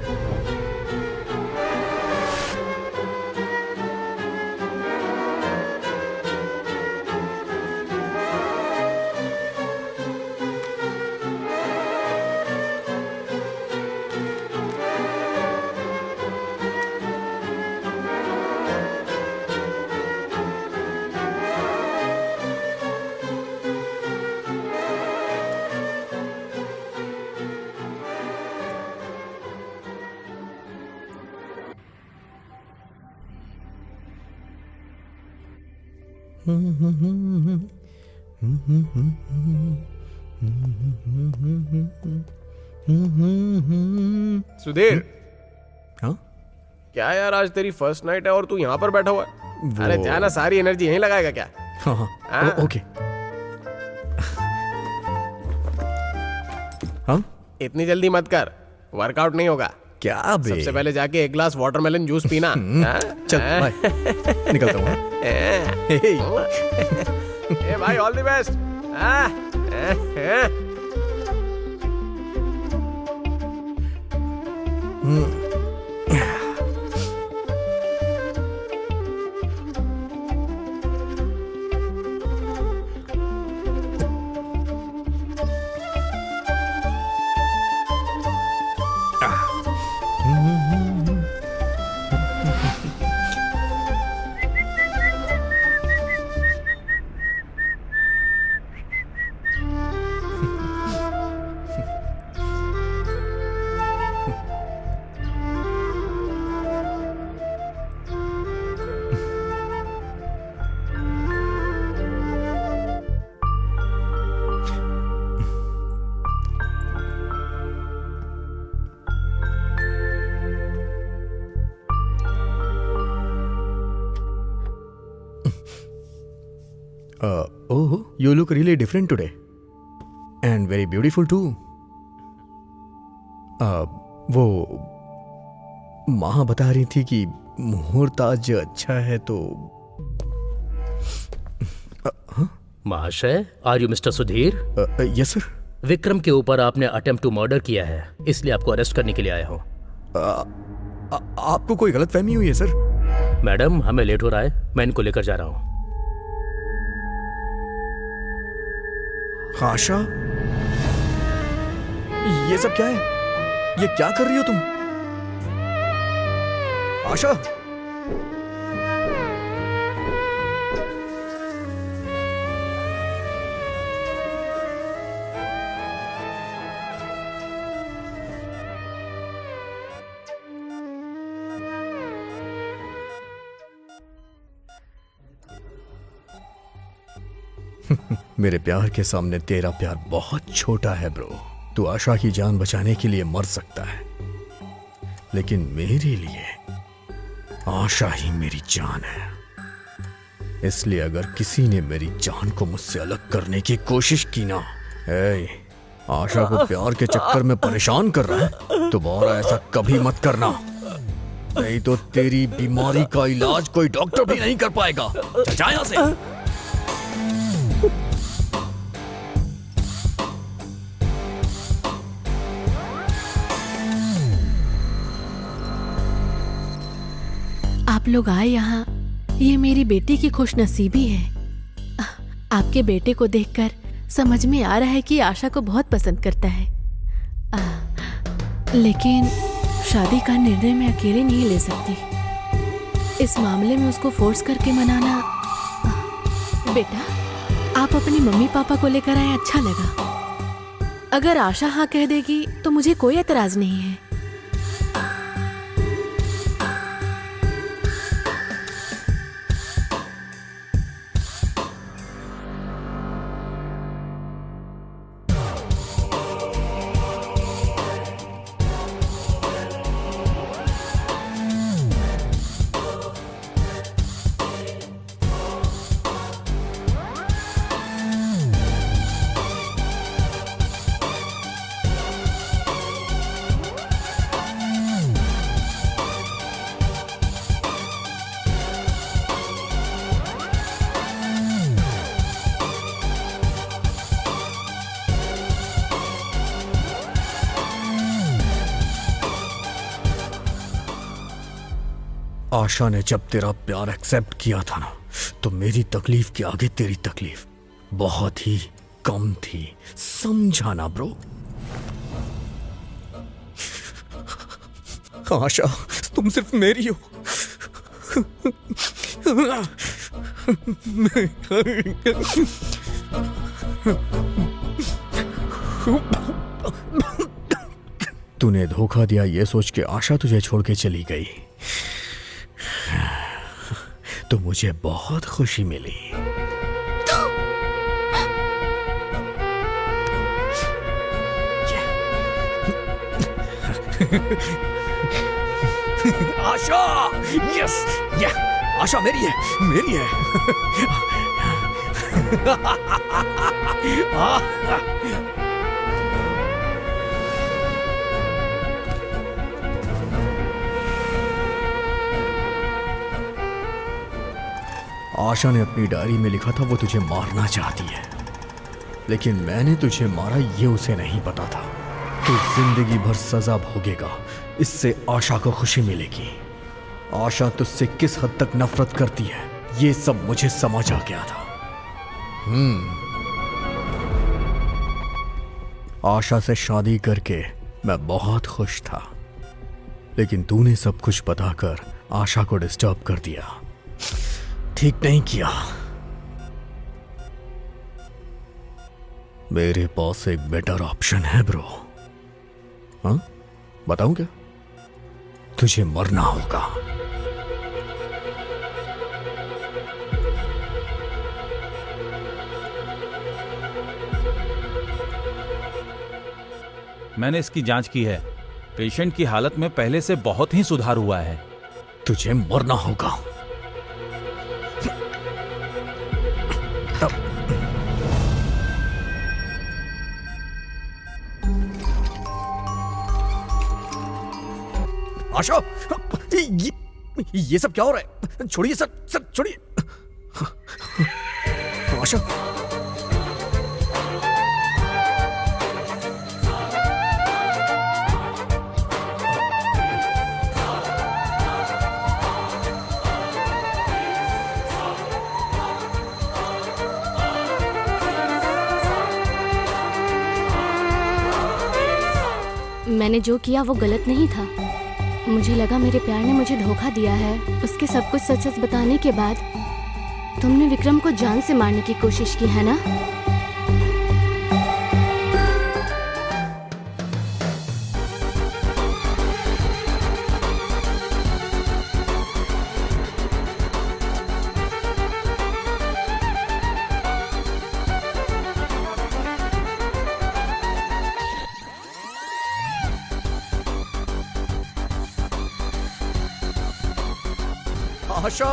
सुधीर, हाँ? क्या यार आज तेरी फर्स्ट नाइट है और तू यहाँ पर बैठा हुआ है? अरे जाना, सारी एनर्जी यहीं लगाएगा क्या? हाँ हाँ, ओके। हाँ? इतनी जल्दी मत कर, वर्कआउट नहीं होगा। क्या बे? सबसे पहले जाके एक ग्लास वाटरमेलन जूस पीना। चल बाय, निकलता हूँ। ए भाई, all the best. Oh, you look really different today, and very beautiful too. वो माँ बता रही थी कि मुहूर्त आज अच्छा है तो। महाशय, are you mister Sudhir? Yes sir. Vikram के ऊपर आपने अटेम्प्ट टू मर्डर किया है, इसलिए आपको अरेस्ट करने के लिए आया हूँ। आपको कोई गलतफहमी हुई है सर? मैडम, हमें लेट हो रहा है, मैं इनको लेकर जा रहा हूँ। आशा, ये सब क्या है? ये क्या कर रही हो तुम? आशा, मेरे प्यार के सामने तेरा प्यार बहुत छोटा है ब्रो। तू आशा की जान बचाने के लिए मर सकता है, लेकिन मेरे लिए आशा ही मेरी जान है। इसलिए अगर किसी ने मेरी जान को मुझसे अलग करने की कोशिश की ना, आशा को प्यार के चक्कर में परेशान कर रहा है, दोबारा ऐसा कभी मत करना, नहीं तो तेरी बीमारी का इलाज कोई डॉक्टर भी नहीं कर पाएगा। चल जा यहां से। आप लोग आए यहाँ, ये मेरी बेटी की खुशनसीबी है। आपके बेटे को देखकर समझ में आ रहा है कि आशा को बहुत पसंद करता है, लेकिन शादी का निर्णय मैं अकेले नहीं ले सकती। इस मामले में उसको फोर्स करके मनाना। बेटा, आप अपनी मम्मी पापा को लेकर आए, अच्छा लगा। अगर आशा हाँ कह देगी तो मुझे कोई एतराज नहीं है। आशा ने जब तेरा प्यार एक्सेप्ट किया था ना, तो मेरी तकलीफ के आगे तेरी तकलीफ बहुत ही कम थी, समझा ना ब्रो? आशा तुम सिर्फ मेरी हो। तूने धोखा दिया ये सोच के आशा तुझे छोड़ के चली गई, तो मुझे बहुत खुशी मिली। आशा, यस, या आशा मेरी है, मेरी है। आशा ने अपनी डायरी में लिखा था वो तुझे मारना चाहती है, लेकिन मैंने तुझे मारा ये उसे नहीं पता था। तू जिंदगी भर सजा भोगेगा, इससे आशा को खुशी मिलेगी। आशा तुझसे किस हद तक नफरत करती है ये सब मुझे समझ आ गया था। आशा से शादी करके मैं बहुत खुश था, लेकिन तूने सब कुछ बताकर आशा को डिस्टर्ब कर दिया। ठीक नहीं किया। मेरे पास एक बेटर ऑप्शन है ब्रो। हाँ, बताऊं क्या? तुझे मरना होगा। मैंने इसकी जांच की है। पेशेंट की हालत में पहले से बहुत ही सुधार हुआ है। तुझे मरना होगा। आशा, ये सब क्या हो रहा है? छोड़िए सर, सर छोड़िए। आशा, मैंने जो किया वो गलत नहीं था। मुझे लगा मेरे प्यार ने मुझे धोखा दिया है। उसके सब कुछ सच सच बताने के बाद तुमने विक्रम को जान से मारने की कोशिश की है ना? आशा,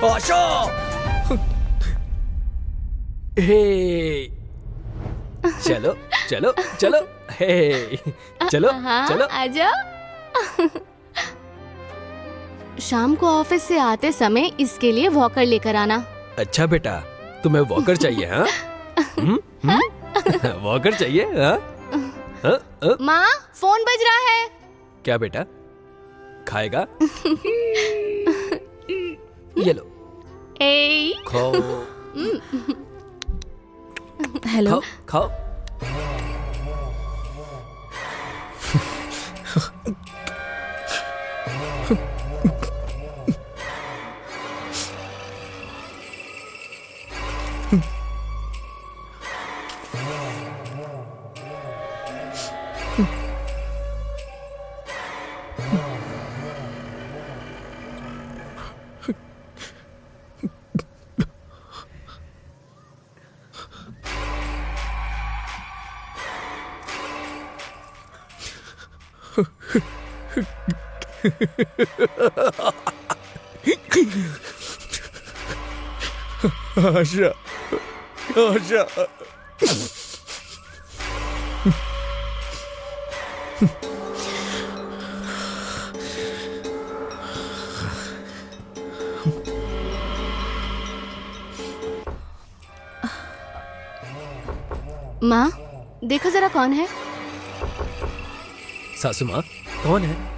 आशा, हे, चलो चलो चलो, हे, चलो चलो। आजा। शाम को ऑफिस से आते समय इसके लिए वॉकर लेकर आना। अच्छा बेटा, तुम्हें वॉकर चाहिए? हाँ, वॉकर चाहिए? हाँ? माँ, फोन बज रहा है। क्या बेटा, खाएगा? ये लो, ए, खाओ। हेलो। खाओ खाओ। आशा, आशा। माँ, देखो जरा कौन है। सासू माँ, कौन है?